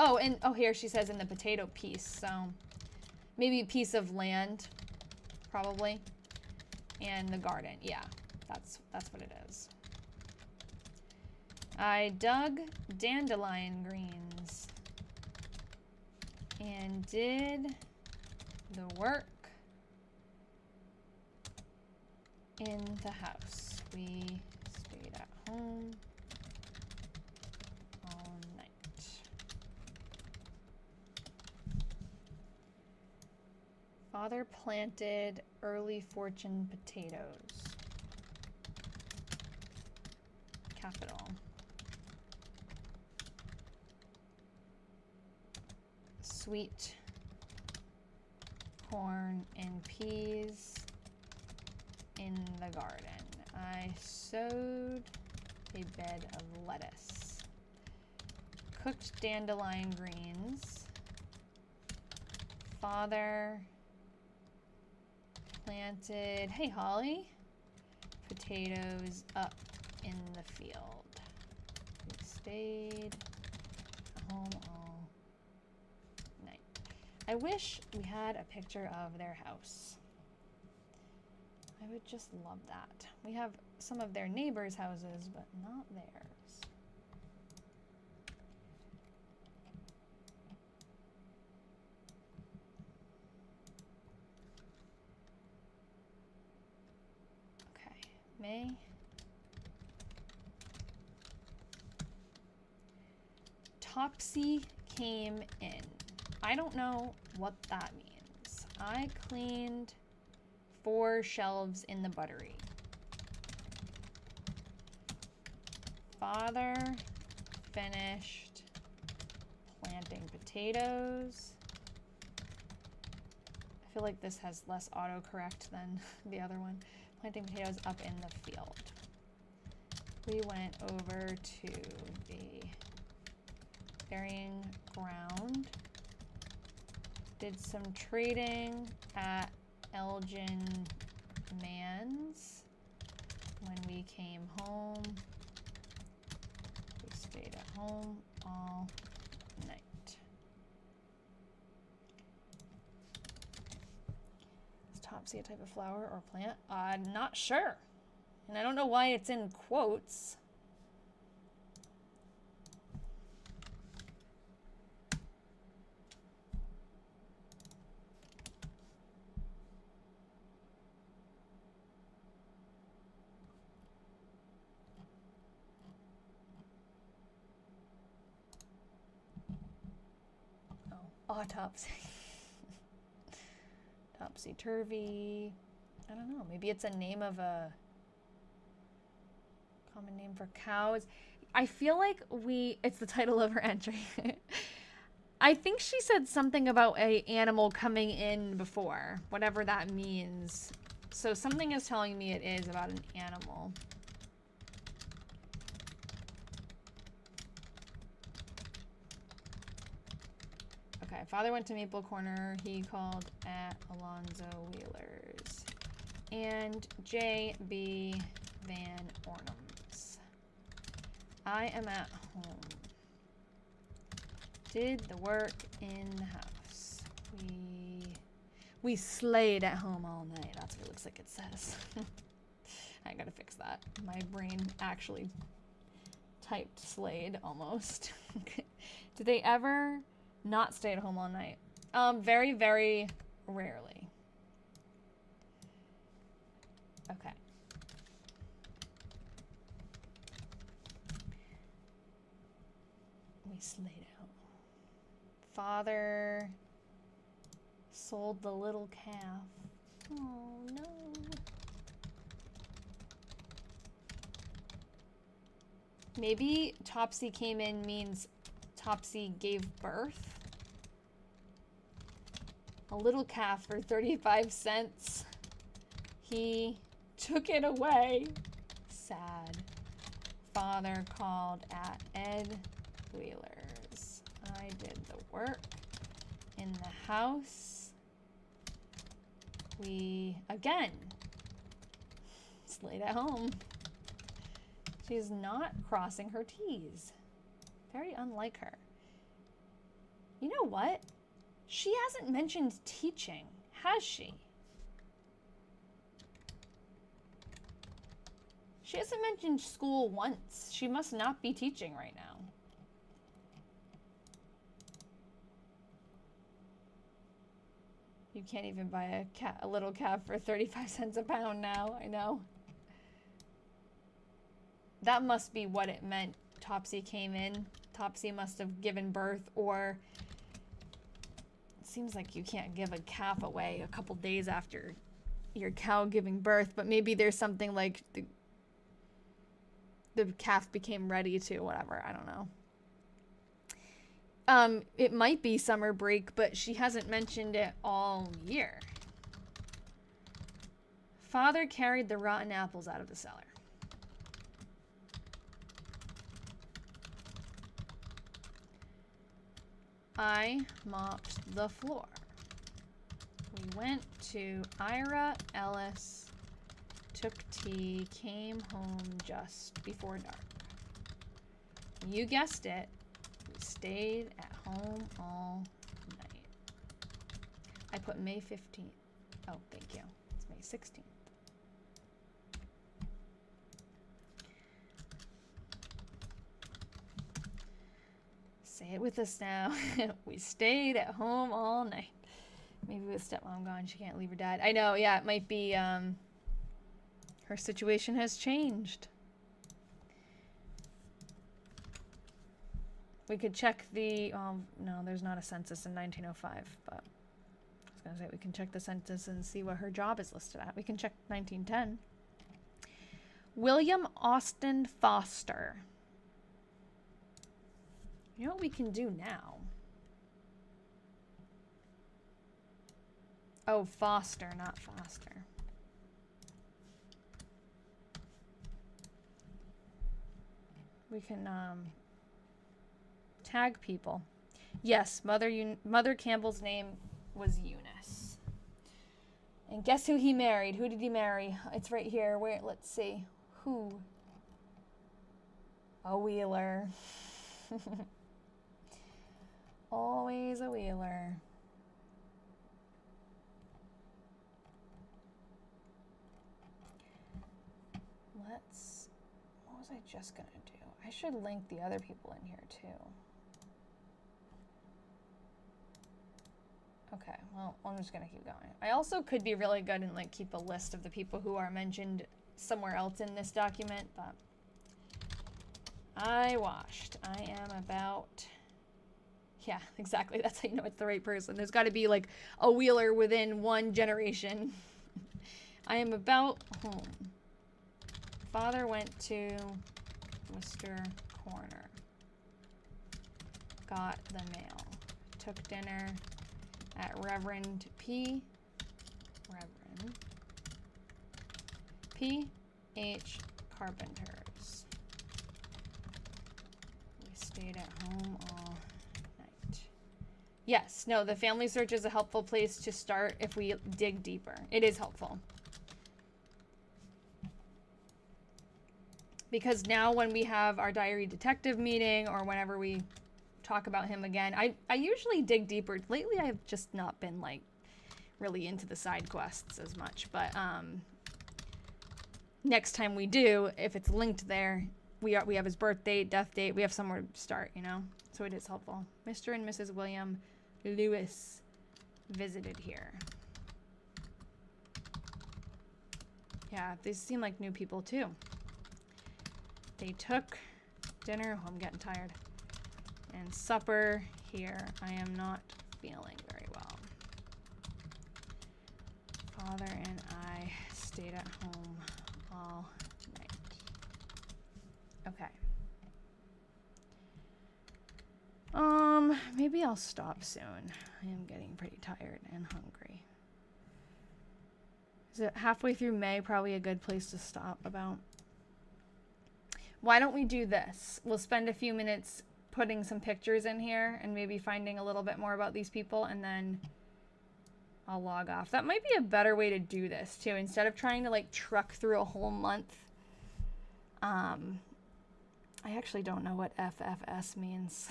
here she says in the potato piece. So maybe a piece of land, probably. And the garden. Yeah, that's what it is. I dug dandelion greens and did the work in the house. We stayed at home all night. Father planted early fortune potatoes. Capital. Sweet corn and peas in the garden. I sowed a bed of lettuce. Cooked dandelion greens. Father planted, hey Holly, potatoes up in the field. We stayed home all night. I wish we had a picture of their house. I would just love that. We have some of their neighbors' houses, but not theirs. Okay, May. Topsy came in. I don't know what that means. I cleaned 4 shelves in the buttery. Father finished planting potatoes. I feel like this has less autocorrect than the other one. Planting potatoes up in the field. We went over to the burying ground. Did some trading at Elgin Man's. When we came home, we stayed at home all night. Is Topsy a type of flower or plant? I'm not sure. And I don't know why it's in quotes. Autopsy. Topsy-turvy. I don't know. Maybe it's a name of a common name for cows. I feel like it's the title of her entry. I think she said something about a animal coming in before, whatever that means. So something is telling me it is about an animal. Okay, Father went to Maple Corner. He called at Alonzo Wheeler's. And J.B. Van Ornum's. I am at home. Did the work in the house. We slayed at home all night. That's what it looks like it says. I gotta fix that. My brain actually typed slayed almost. Do they ever not stay at home all night? Very, very rarely. Okay. We slayed out. Father sold the little calf. Oh no. Maybe Topsy came in means Topsy gave birth. A little calf for 35 cents. He took it away. Sad. Father called at Ed Wheeler's. I did the work in the house. We, again, slayed at home. She's not crossing her T's. Very unlike her. You know what? She hasn't mentioned teaching, has she? She hasn't mentioned school once. She must not be teaching right now. You can't even buy a little calf for 35 cents a pound now, I know. That must be what it meant. Topsy came in. Topsy must have given birth, or it seems like you can't give a calf away a couple days after your cow giving birth, but maybe there's something like the calf became ready to, whatever, I don't know. It might be summer break, but she hasn't mentioned it all year. Father carried the rotten apples out of the cellar. I mopped the floor. We went to Ira Ellis, took tea, came home just before dark. You guessed it. We stayed at home all night. I put May 15th. Oh, thank you. It's May 16th. Say it with us now. We stayed at home all night. Maybe with stepmom gone, she can't leave her dad. I know, yeah, it might be, her situation has changed. We could check the, no, there's not a census in 1905, but I was gonna say we can check the census and see what her job is listed at. We can check 1910. William Austin Foster. You know what we can do now? Oh, Foster, not Foster. We can tag people. Yes, Mother Campbell's name was Eunice. And guess who he married? Who did he marry? It's right here. Where? Let's see. Who? A Wheeler. Always a Wheeler. What was I just gonna do? I should link the other people in here too. Okay, well, I'm just gonna keep going. I also could be really good and like keep a list of the people who are mentioned somewhere else in this document, but I washed. I am about... Yeah, exactly. That's how you know it's the right person. There's got to be like a Wheeler within one generation. I am about home. Father went to Worcester Corner. Got the mail. Took dinner at Reverend P. H. Carpenter's. We stayed at home all night. Yes, no, the family search is a helpful place to start if we dig deeper. It is helpful. Because now when we have our diary detective meeting or whenever we talk about him again, I usually dig deeper. Lately, I've just not been like really into the side quests as much, but next time we do, if it's linked there, we have his birth date, death date, we have somewhere to start, you know? So it is helpful. Mr. and Mrs. William Lewis visited here. Yeah, these seem like new people too. They took dinner, oh, I'm getting tired, and supper here. I am not feeling very well. Father and I stayed at home all night. Okay. Maybe I'll stop soon. I am getting pretty tired and hungry. Is it halfway through May? Probably a good place to stop about. Why don't we do this? We'll spend a few minutes putting some pictures in here and maybe finding a little bit more about these people, and then I'll log off. That might be a better way to do this too, instead of trying to like truck through a whole month. I actually don't know what FFS means.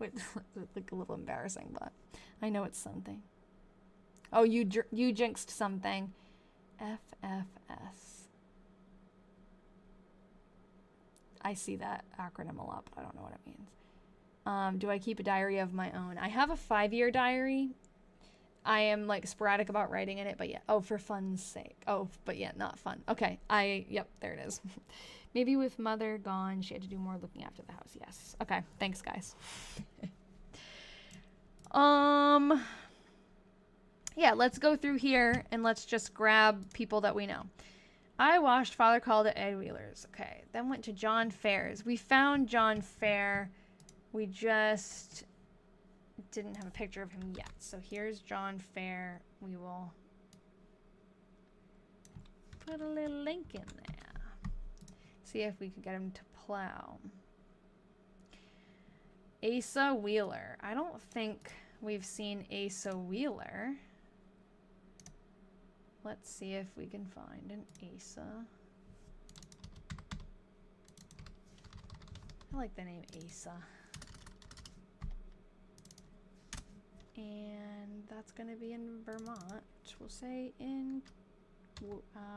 It's like a little embarrassing, but I know it's something. Oh, you jinxed something. FFS. I see that acronym a lot, but I don't know what it means. Do I keep a diary of my own? I have a 5-year diary. I am like sporadic about writing in it, but yeah. Oh, for fun's sake. Oh, but yeah, not fun. Okay. Yep, there it is. Maybe with mother gone, she had to do more looking after the house. Yes. Okay. Thanks, guys. Yeah, let's go through here and let's just grab people that we know. I watched Father Called at Ed Wheeler's. Okay. Then went to John Fair's. We found John Fair. We just didn't have a picture of him yet. So here's John Fair. We will put a little link in there. See if we could get him to plow. Asa Wheeler. I don't think we've seen Asa Wheeler. Let's see if we can find an Asa. I like the name Asa. And that's going to be in Vermont. We'll say in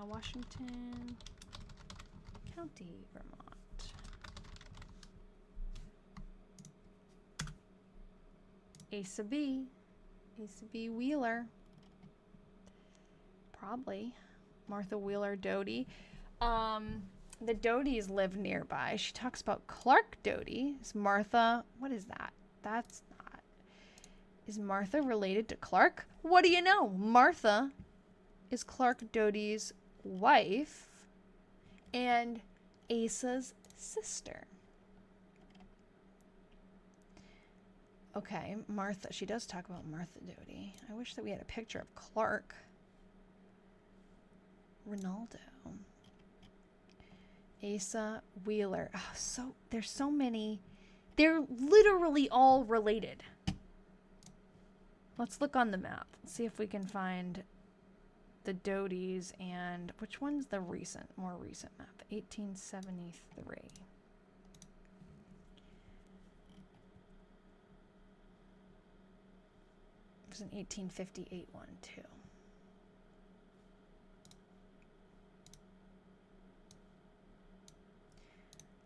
Washington County, Vermont. Asa B. Asa B. Wheeler. Probably. Martha Wheeler Doty. The Doties live nearby. She talks about Clark Doty. Is Martha... What is that? That's not... Is Martha related to Clark? What do you know? Martha is Clark Doty's wife and Asa's sister. Okay, Martha. She does talk about Martha Doty. I wish that we had a picture of Clark. Ronaldo. Asa Wheeler. Oh, there's so many. They're literally all related. Let's look on the map. Let's see if we can find the Doties and which one's the more recent map? 1873. It was an 1858 one too.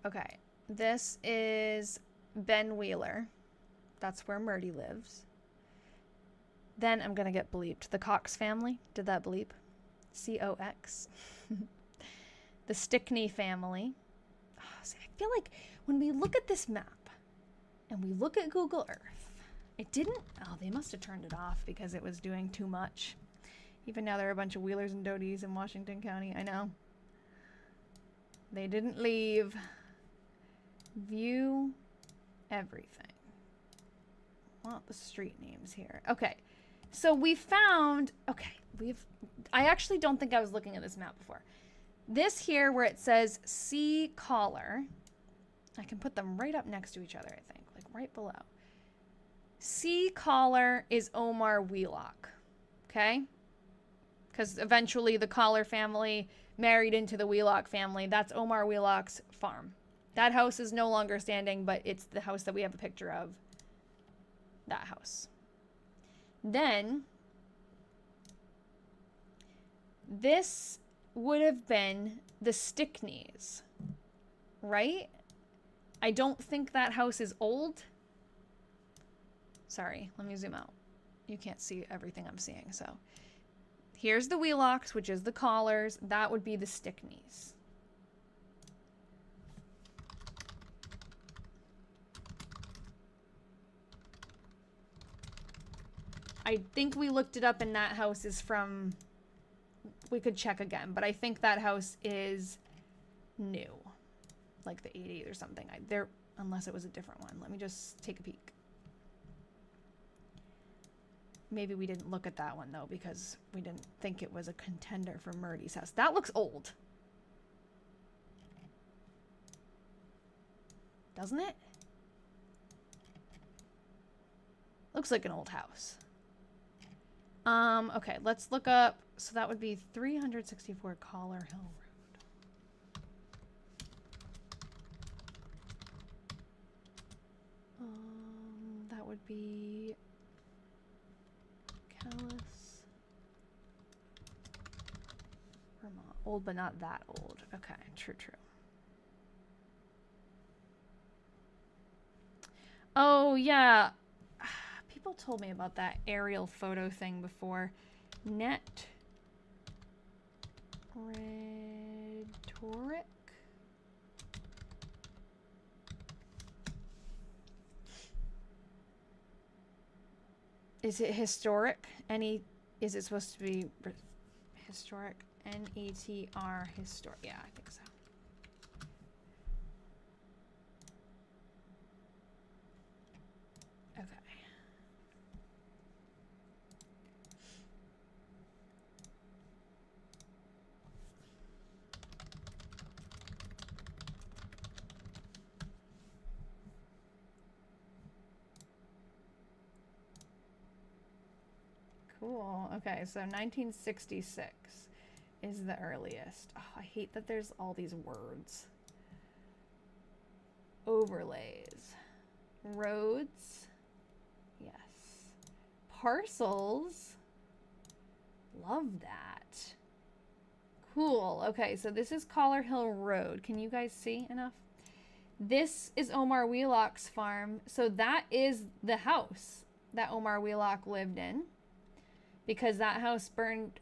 Okay, this is Ben Wheeler. That's where Myrtie lives. Then I'm going to get bleeped. The Cox family. Did that bleep? C-O-X. The Stickney family. Oh, see, I feel like when we look at this map and we look at Google Earth, it didn't... Oh, they must have turned it off because it was doing too much. Even now there are a bunch of Wheelers and Doties in Washington County. I know. They didn't leave. View everything. Want the street names here. Okay. So we found, I actually don't think I was looking at this map before. This here where it says C Collar, I can put them right up next to each other, I think, like right below. C Collar is Omar Wheelock, okay? Because eventually the Collar family married into the Wheelock family. That's Omar Wheelock's farm. That house is no longer standing, but it's the house that we have a picture of. That house. Then This would have been the Stickneys, right? I don't think that house is old. Sorry, let me zoom out. You can't see everything I'm seeing, so. Here's the Wheelocks, which is the collars. That would be the Stickneys. I think we looked it up and that house is from, we could check again, but I think that house is new. Like the 80s or something. Unless it was a different one. Let me just take a peek. Maybe we didn't look at that one though because we didn't think it was a contender for Myrtie's house. That looks old. Doesn't it? Looks like an old house. Okay, let's look up. So that would be 364 Collar Hill Road. That would be Calais, Vermont. Old, but not that old. Okay, true. Oh, yeah. People told me about that aerial photo thing before. Net rhetoric. Is it historic? Is it supposed to be historic? N-E-T-R historic. Yeah, I think so. Okay. Cool. Okay, so 1966 is the earliest. Oh, I hate that there's all these words. Overlays. Roads. Yes. Parcels. Love that. Cool. Okay, so this is Collar Hill Road. Can you guys see enough? This is Omar Wheelock's farm. So that is the house that Omar Wheelock lived in. Because that house burned...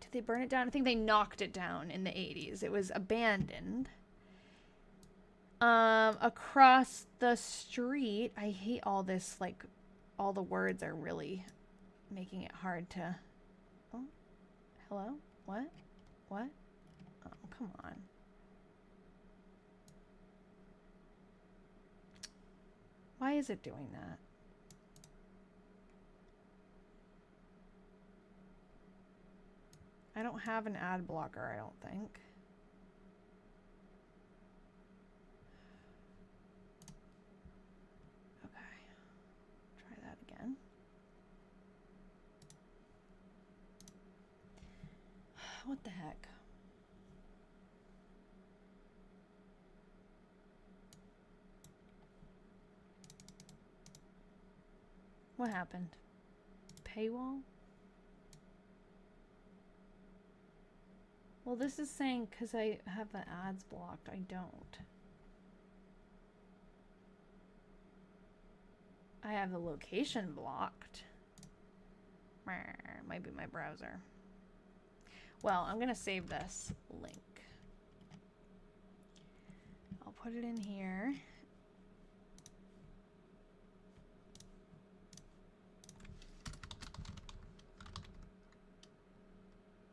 Did they burn it down? I think they knocked it down in the 80s. It was abandoned. Across the street... I hate all this, like... All the words are really making it hard to... Oh, hello? What? What? Oh, come on. Why is it doing that? I don't have an ad blocker, I don't think. Okay. Try that again. What the heck? What happened? Paywall? Well, this is saying because I have the ads blocked. I don't. I have the location blocked. Might be my browser. Well, I'm going to save this link. I'll put it in here.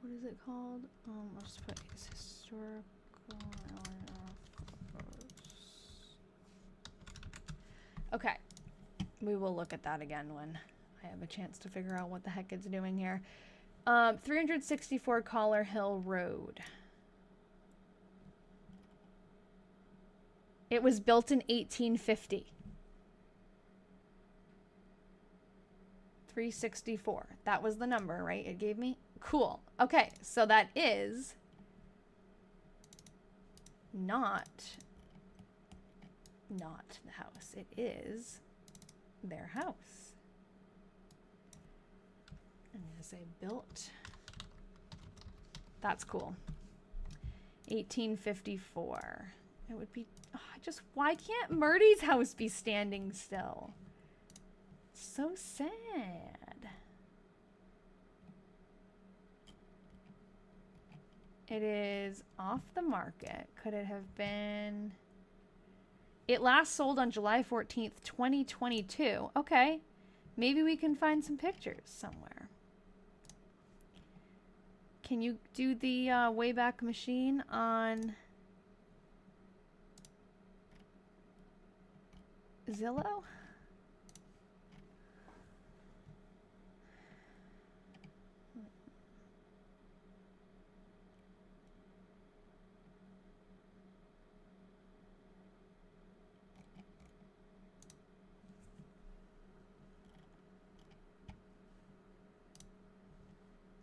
What is it called? I'll just put historical photos. Okay. We will look at that again when I have a chance to figure out what the heck it's doing here. 364 Collar Hill Road. It was built in 1850. 364. That was the number, right? It gave me? Cool. Okay, so that is not the house. It is their house. I'm going to say built That's cool. 1854. It would be... Oh, why can't Myrtie's house be standing still? So sad. It is off the market. Could it have been... It last sold on July 14th, 2022. Okay. Maybe we can find some pictures somewhere. Can you do the Wayback Machine on Zillow?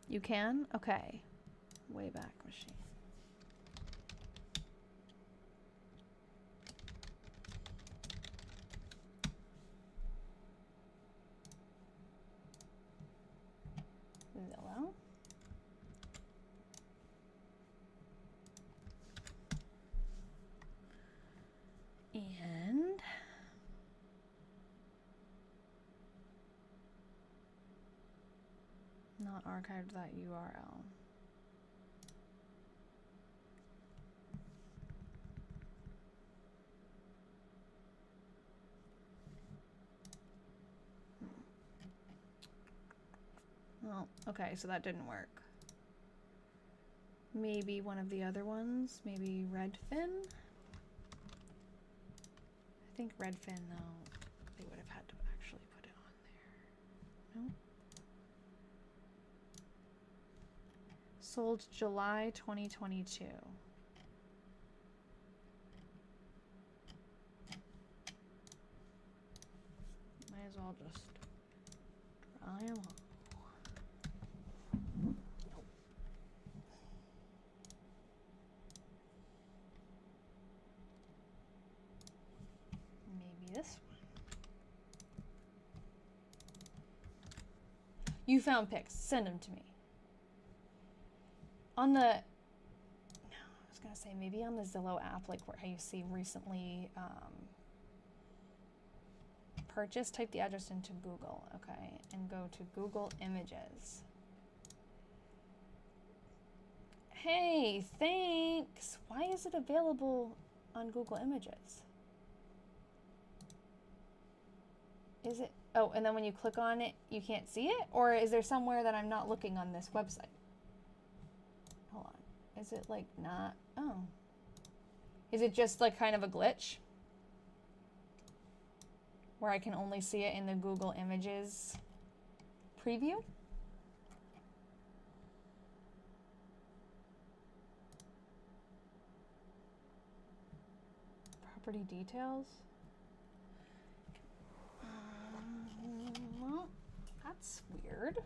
You can? Okay. Wayback Machine. Zillow. And not archived that URL. Well, okay, so that didn't work. Maybe one of the other ones, maybe Redfin? I think Redfin, though, they would have had to actually put it on there. No? Sold July 2022. Might as well just try them all. Maybe this one. You found pics. Send them to me. On the, no, I was gonna say maybe on the Zillow app, like where you see recently purchased, type the address into Google, okay, and go to Google Images. Hey, thanks. Why is it available on Google Images? Is it, oh, and then when you click on it, you can't see it? Or is there somewhere that I'm not looking on this website? Hold on. Is it like not? Oh. Is it just like kind of a glitch? Where I can only see it in the Google Images preview? Property details? Well, that's weird.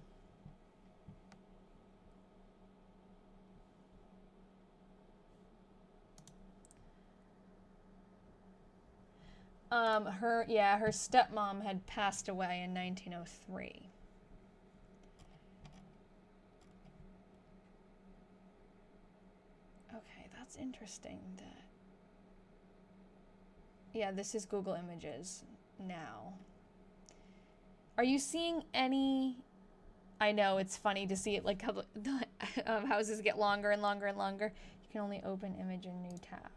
Her stepmom had passed away in 1903. Okay, that's interesting that... Yeah, this is Google Images now. Are you seeing any... I know, it's funny to see it like houses get longer and longer and longer. You can only open image in new tab.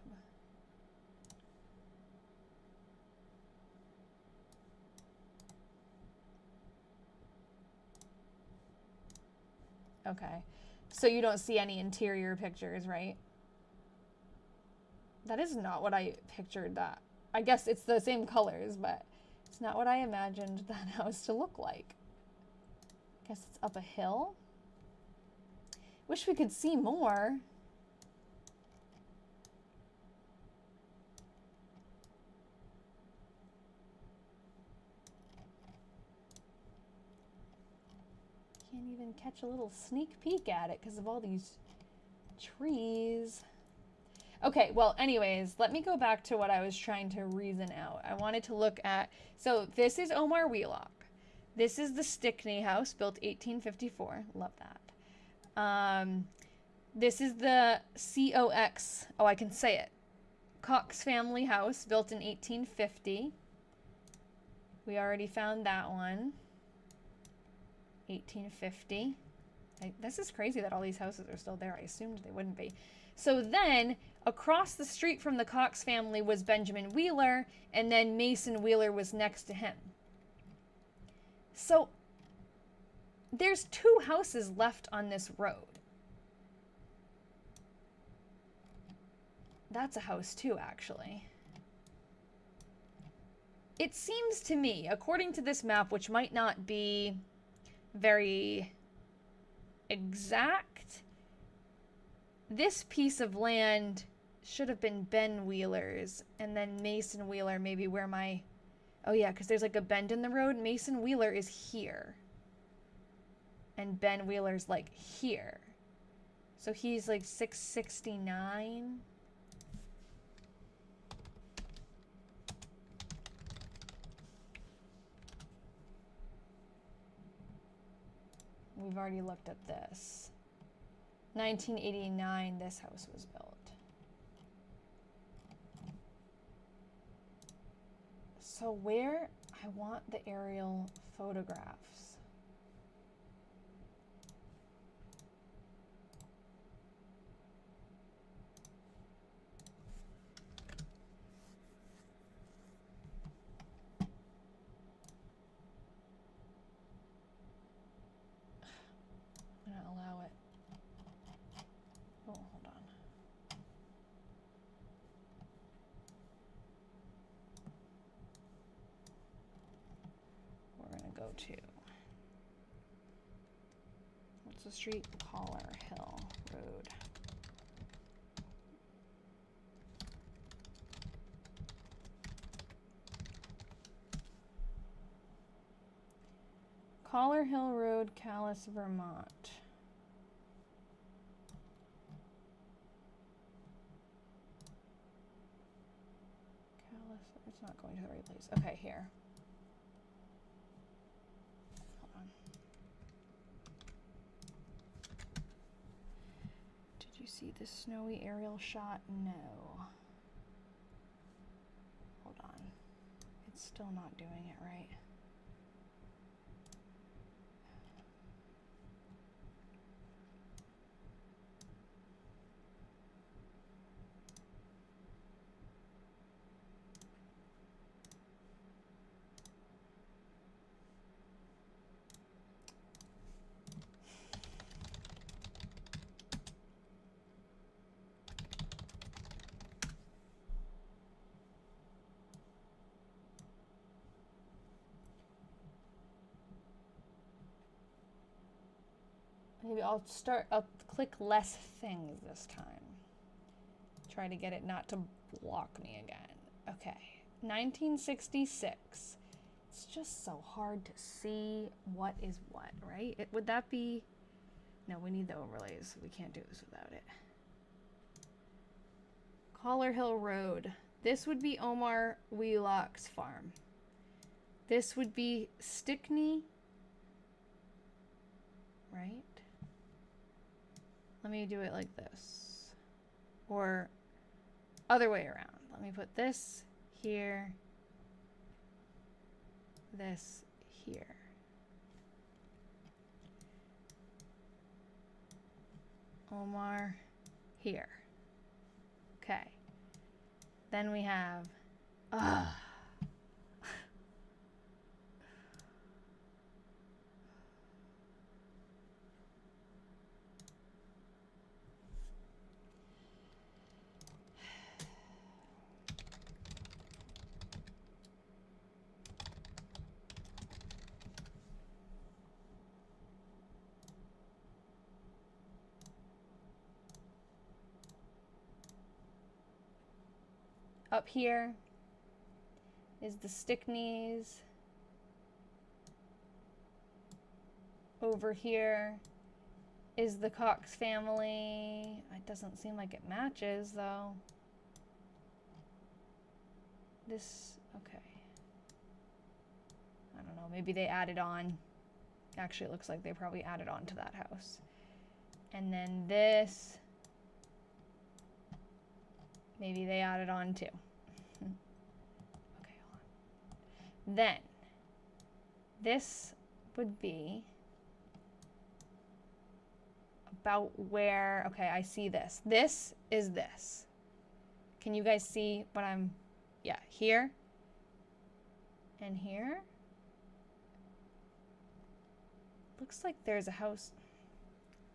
Okay, so you don't see any interior pictures, right? That is not what I pictured that. I guess it's the same colors, but it's not what I imagined that house to look like. I guess it's up a hill. Wish we could see more. Can't even catch a little sneak peek at it because of all these trees. Okay, well, anyways, let me go back to what I was trying to reason out. I wanted to look at, so this is Omar Wheelock. This is the Stickney house, built 1854. Love that. This is the COX. Oh, I can say it. Cox family house, built in 1850. We already found that one. 1850. This is crazy that all these houses are still there. I assumed they wouldn't be. So then, across the street from the Cox family was Benjamin Wheeler, and then Mason Wheeler was next to him. So, there's 2 houses left on this road. That's a house too, actually. It seems to me, according to this map, which might not be very exact, this piece of land should have been Ben Wheeler's, and then Mason Wheeler maybe where my... Oh yeah, because there's like a bend in the road. Mason Wheeler is here. And Ben Wheeler's like here. So he's like 669. We've already looked at this. 1989, this house was built. So where I want the aerial photographs. I'm gonna allow it. Oh, hold on. We're gonna go to, what's the street? Collar Hill Road. Collar Hill Road, Calais, Vermont. Calais, it's not going to the right place. Okay, here. Hold on. Did you see the snowy aerial shot? No. Hold on. It's still not doing it right. Maybe I'll click less things this time. Try to get it not to block me again. Okay, 1966. It's just so hard to see what is what, right? Would that be... No, we need the overlays. We can't do this without it. Collar Hill Road. This would be Omar Wheelock's farm. This would be Stickney, right? Let me do it like this. Or other way around. Let me put this here. This here. Omar here. Okay. Then we have... Up here is the Stickneys. Over here is the Cox family. It doesn't seem like it matches though. This, okay. I don't know, maybe they added on. Actually, it looks like they probably added on to that house. And then this, maybe they added on too. Okay, hold on. Then, this would be about where, okay, I see this. This is this. Can you guys see what I'm, yeah, here and here? Looks like there's a house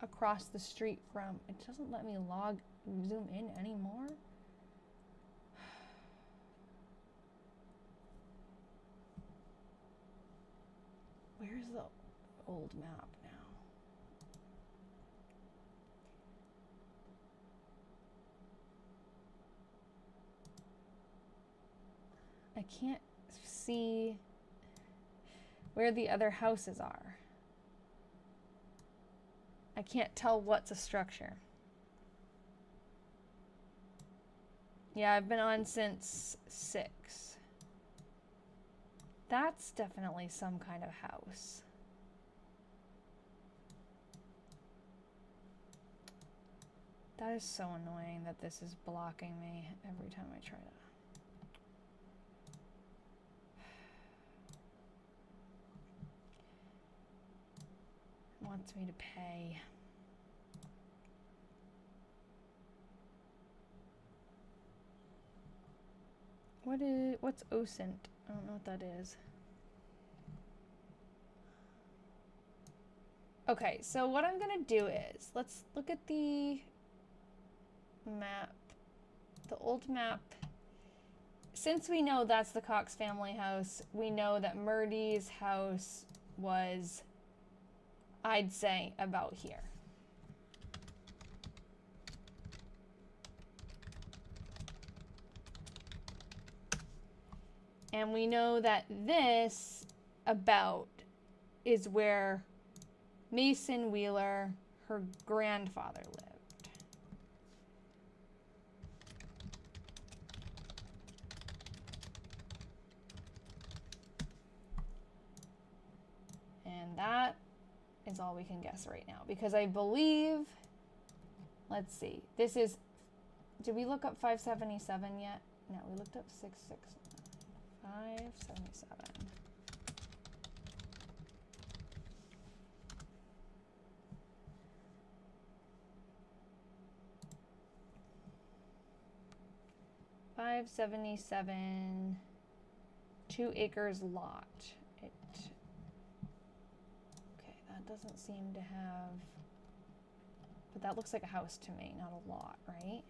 across the street from, it doesn't let me zoom in anymore. Where's the old map now? I can't see where the other houses are. I can't tell what's a structure. Yeah, I've been on since 6. That's definitely some kind of house. That is so annoying that this is blocking me every time I try to. Wants me to pay. What's OSINT? I don't know what that is. Okay, so what I'm gonna do is, let's look at the map, the old map. Since we know that's the Cox family house, we know that Myrtie's house was, I'd say, about here. And we know that this about is where Mason Wheeler, her grandfather, lived. And that is all we can guess right now, because I believe, let's see, this is, did we look up 577 yet? No, we looked up 669. 577. $577, 2 acres lot. Okay, that doesn't seem to have, but that looks like a house to me, not a lot, right?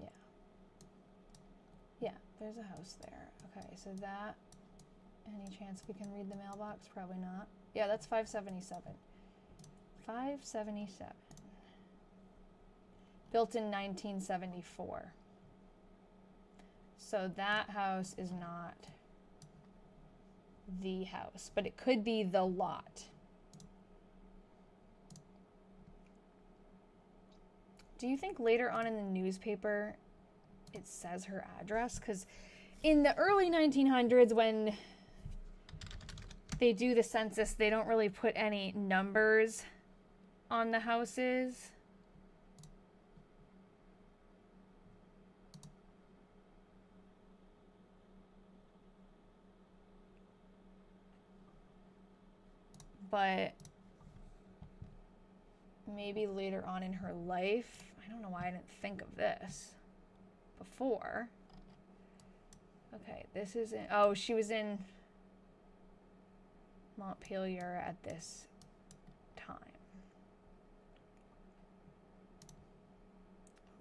Yeah. Yeah, there's a house there. Okay, so that, any chance we can read the mailbox? Probably not. Yeah, that's 577. 577. Built in 1974. So that house is not the house, but it could be the lot. Do you think later on in the newspaper it says her address? Because in the early 1900s, when they do the census, they don't really put any numbers on the houses. But maybe later on in her life, I don't know why I didn't think of this before. Okay, this is in, oh, she was in Montpelier at this time.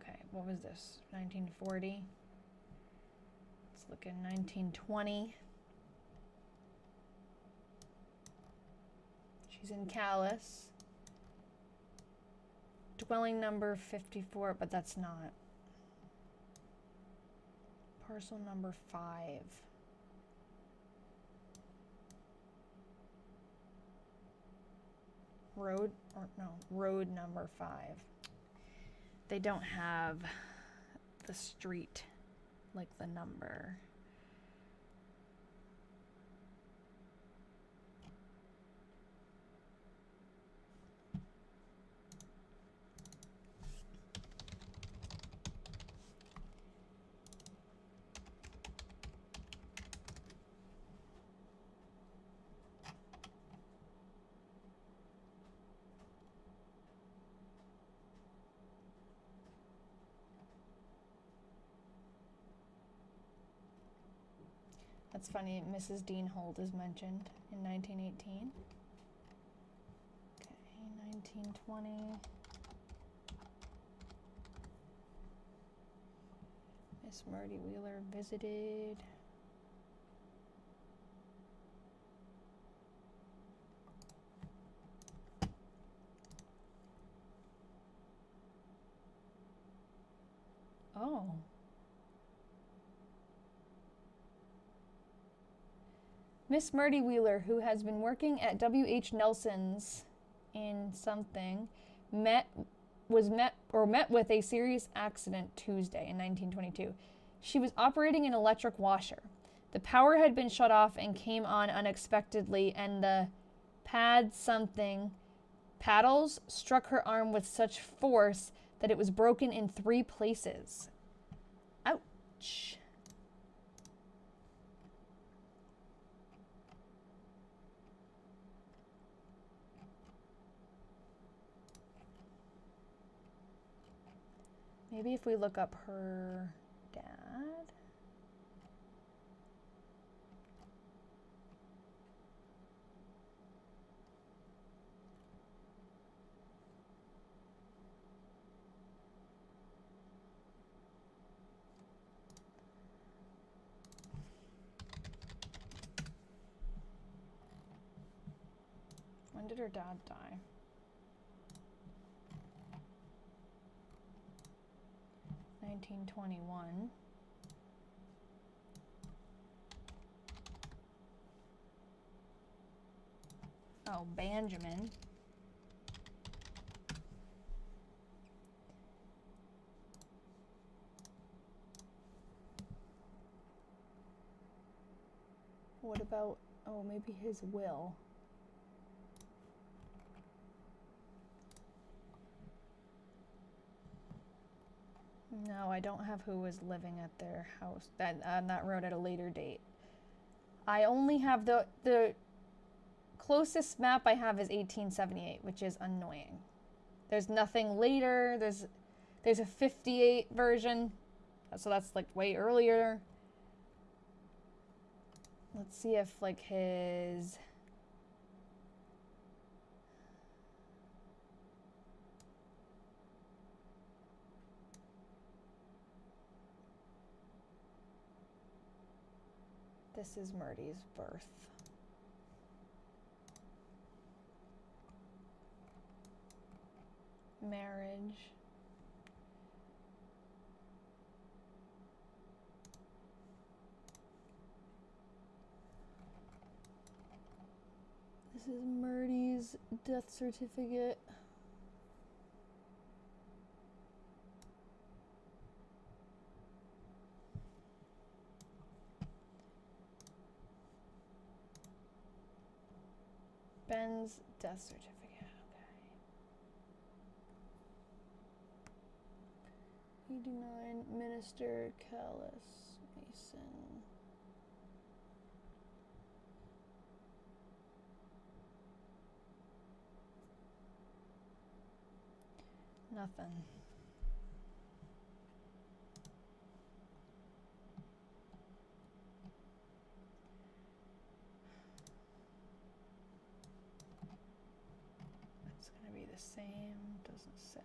Okay, what was this? 1940. Let's look in 1920. She's in Calais. Dwelling number 54, but that's not. Parcel number 5. Road, or no, road number 5. They don't have the street, like the number. That's funny. Mrs. Dean Holt is mentioned in 1918. Okay, 1920. Miss Myrtie Wheeler visited. Oh. Miss Myrtie Wheeler, who has been working at W.H. Nelson's in something, met with a serious accident Tuesday in 1922. She was operating an electric washer. The power had been shut off and came on unexpectedly, and the paddles struck her arm with such force that it was broken in 3 places. Ouch. Maybe if we look up her dad. When did her dad die? 1921. Oh, Benjamin. What about, oh, maybe his will. No, I don't have who was living at their house. That wrote at a later date. I only have the closest map I have is 1878, which is annoying. There's nothing later. There's a 58 version, so that's like way earlier. Let's see if like his... This is Myrtie's birth. Marriage. This is Myrtie's death certificate. Ben's death certificate, okay. 89, Minister Callis Mason. Nothing. Same, doesn't say.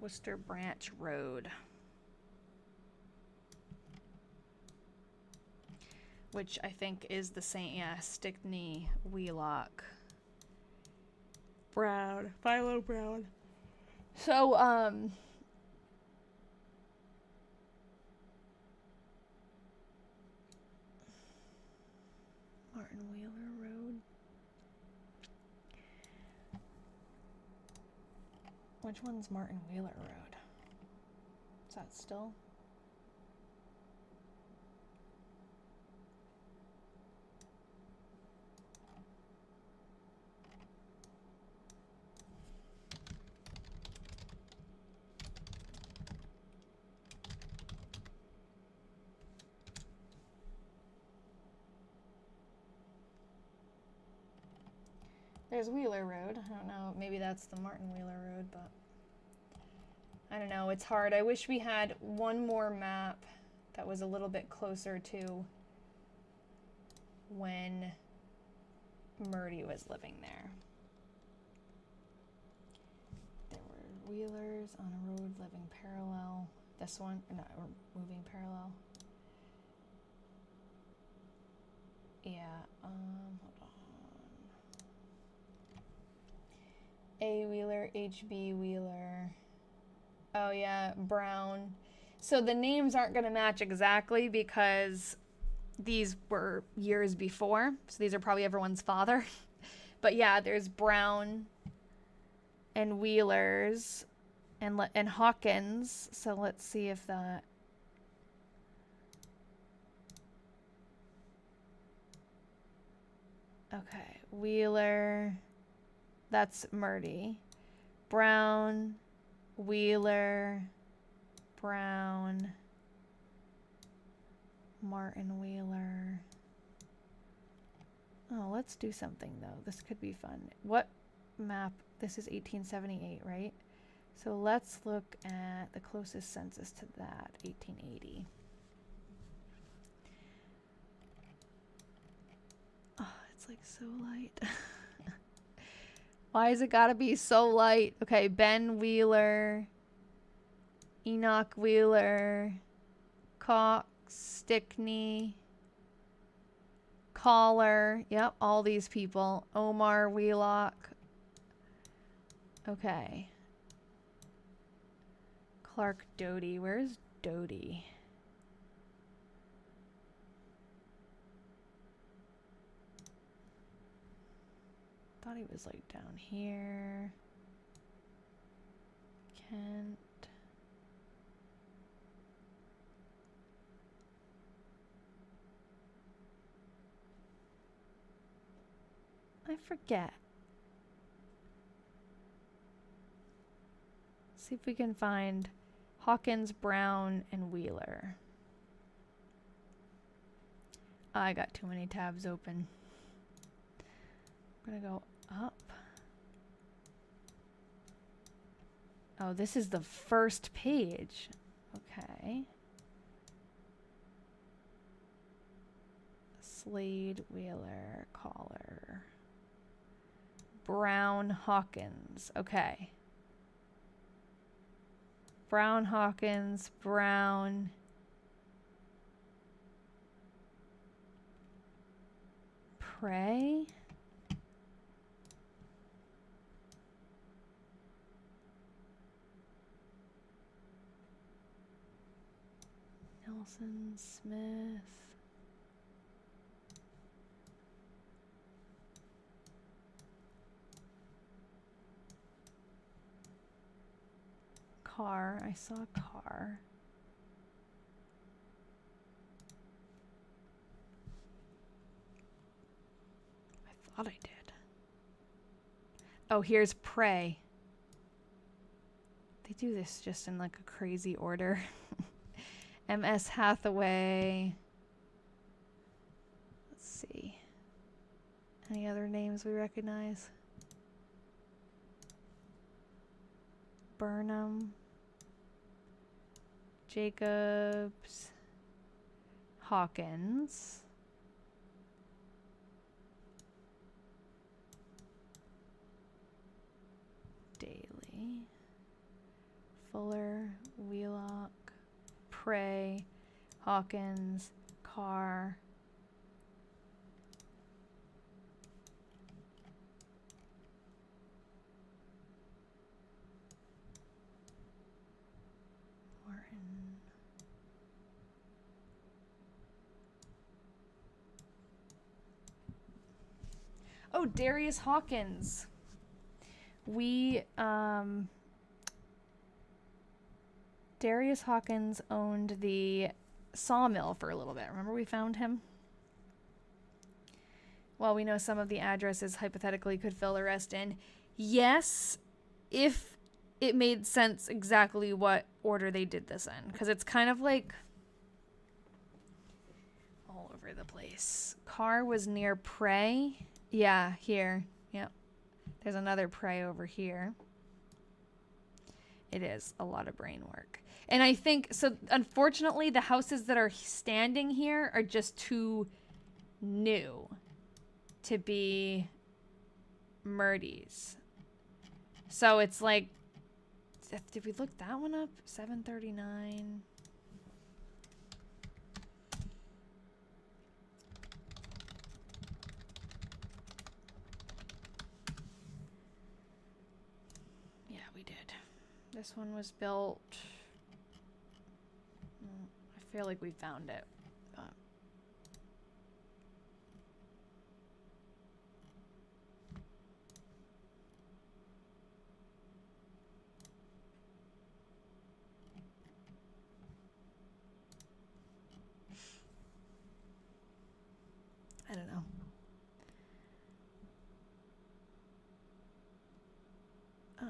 Worcester Branch Road, which I think is the same. Yeah, Stickney, Wheelock, Brown, Philo Brown. So, Martin Wheeler Road. Which one's Martin Wheeler Road? Is that still? There's Wheeler Road. I don't know. Maybe that's the Martin Wheeler Road, but I don't know. It's hard. I wish we had one more map that was a little bit closer to when Myrtie was living there. There were Wheelers on a road living parallel. This one, no, we're moving parallel. Yeah, hold on. A Wheeler, HB Wheeler. Oh yeah, Brown. So the names aren't going to match exactly because these were years before. So these are probably everyone's father. But yeah, there's Brown and Wheelers and Hawkins. So let's see if that... Okay, Wheeler, that's Myrtie. Brown, Wheeler, Brown, Martin Wheeler. Oh, let's do something though. This could be fun. What map? This is 1878, right? So let's look at the closest census to that, 1880. It's like so light. Why has it gotta be so light? Okay, Ben Wheeler, Enoch Wheeler, Cox, Stickney, Collar. Yep, all these people. Omar Wheelock. Okay. Clark Doty. Where's Doty? Thought he was like down here. Kent. I forget. See if we can find Hawkins, Brown, and Wheeler. I got too many tabs open. I'm gonna go up. Oh, this is the first page. Okay. Slade, Wheeler, Collar. Brown, Hawkins. Okay. Brown, Hawkins, Brown. Prey. Nelson, Smith. Carr. I saw Carr. I thought I did. Oh, here's Prey. They do this just in like a crazy order. M.S. Hathaway. Let's see. Any other names we recognize? Burnham. Jacobs. Hawkins. Daly. Fuller. Wheelock. Prey, Hawkins, Carr. Martin. Oh, Darius Hawkins. Darius Hawkins owned the sawmill for a little bit. Remember we found him? Well, we know some of the addresses hypothetically could fill the rest in. Yes, if it made sense exactly what order they did this in. Because it's kind of like all over the place. Carr was near Prey. Yeah, here. Yep. There's another prey over here. It is a lot of brain work. And I think, so unfortunately, the houses that are standing here are just too new to be Myrtie's. So it's like, did we look that one up? 739. Yeah, we did. This one was built. I feel like we found it. I don't know. Oh.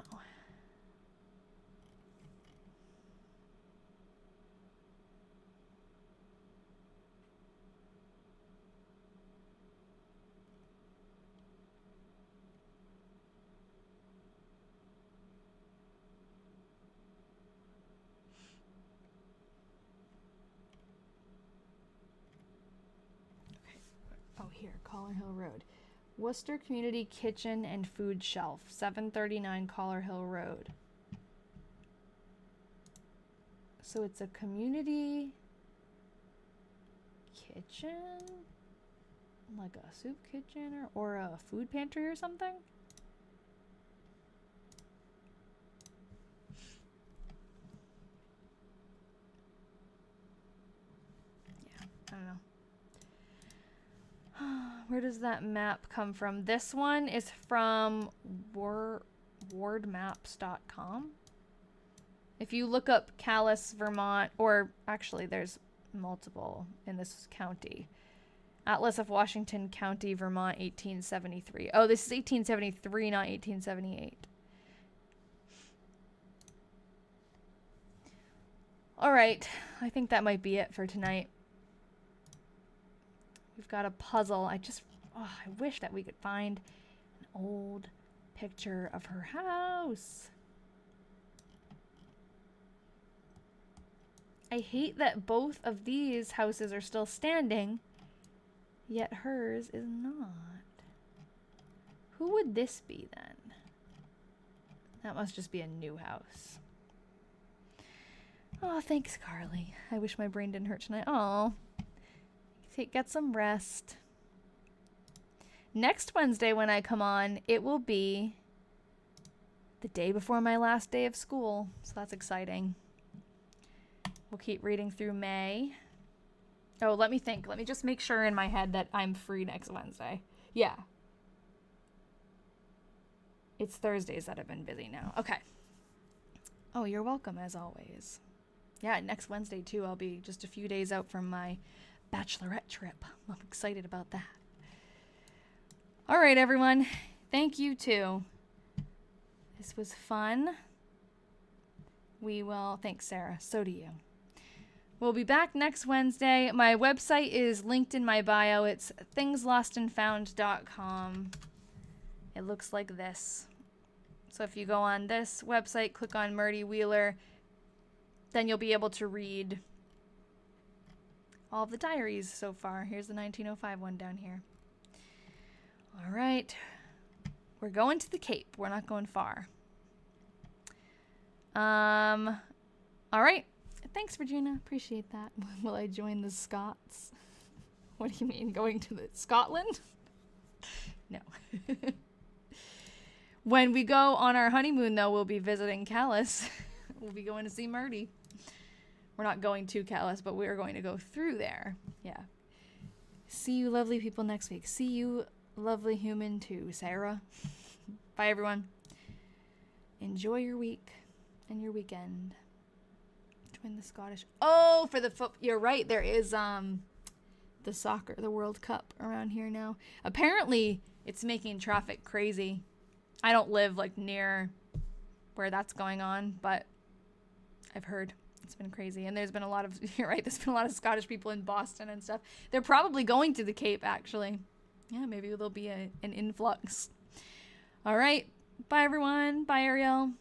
Oh, here, Collar Hill Road. Worcester Community Kitchen and Food Shelf, 739 Collar Hill Road. So it's a community kitchen? Like a soup kitchen or a food pantry or something? Yeah, I don't know. Where does that map come from? This one is from wardmaps.com. If you look up Calais, Vermont, or actually there's multiple in this county. Atlas of Washington County, Vermont, 1873. Oh, this is 1873, not 1878. All right, I think that might be it for tonight. We've got a puzzle. I wish that we could find an old picture of her house. I hate that both of these houses are still standing, yet hers is not. Who would this be then? That must just be a new house. Oh, thanks, Carly. I wish my brain didn't hurt tonight. Oh. Get some rest. Next Wednesday when I come on, it will be the day before my last day of school. So that's exciting. We'll keep reading through May. Oh, let me think. Let me just make sure in my head that I'm free next Wednesday. Yeah. It's Thursdays that have been busy now. Okay. Oh, you're welcome as always. Yeah, next Wednesday too. I'll be just a few days out from my bachelorette trip. I'm excited about that. All right, everyone. Thank you too. This was fun. Thanks, Sarah. So do you. We'll be back next Wednesday. My website is linked in my bio. It's thingslostandfound.com. It looks like this. So if you go on this website, click on Myrtie Wheeler, then you'll be able to read all of the diaries so far. Here's the 1905 one down here. All right. We're going to the Cape. We're not going far. All right. Thanks, Regina. Appreciate that. Will I join the Scots? What do you mean? Going to Scotland? No. When we go on our honeymoon, though, we'll be visiting Calais. We'll be going to see Myrtie. We're not going to Calais, but we're going to go through there. Yeah. See you lovely people next week. See you lovely human too, Sarah. Bye, everyone. Enjoy your week and your weekend. Join the Scottish. Oh, for the foot. You're right. There is the soccer, the World Cup around here now. Apparently, it's making traffic crazy. I don't live like near where that's going on, but I've heard it's been crazy. And there's been a lot of, you're right, there's been a lot of Scottish people in Boston and stuff. They're probably going to the Cape, actually. Yeah, maybe there'll be an influx. All right. Bye, everyone. Bye, Ariel.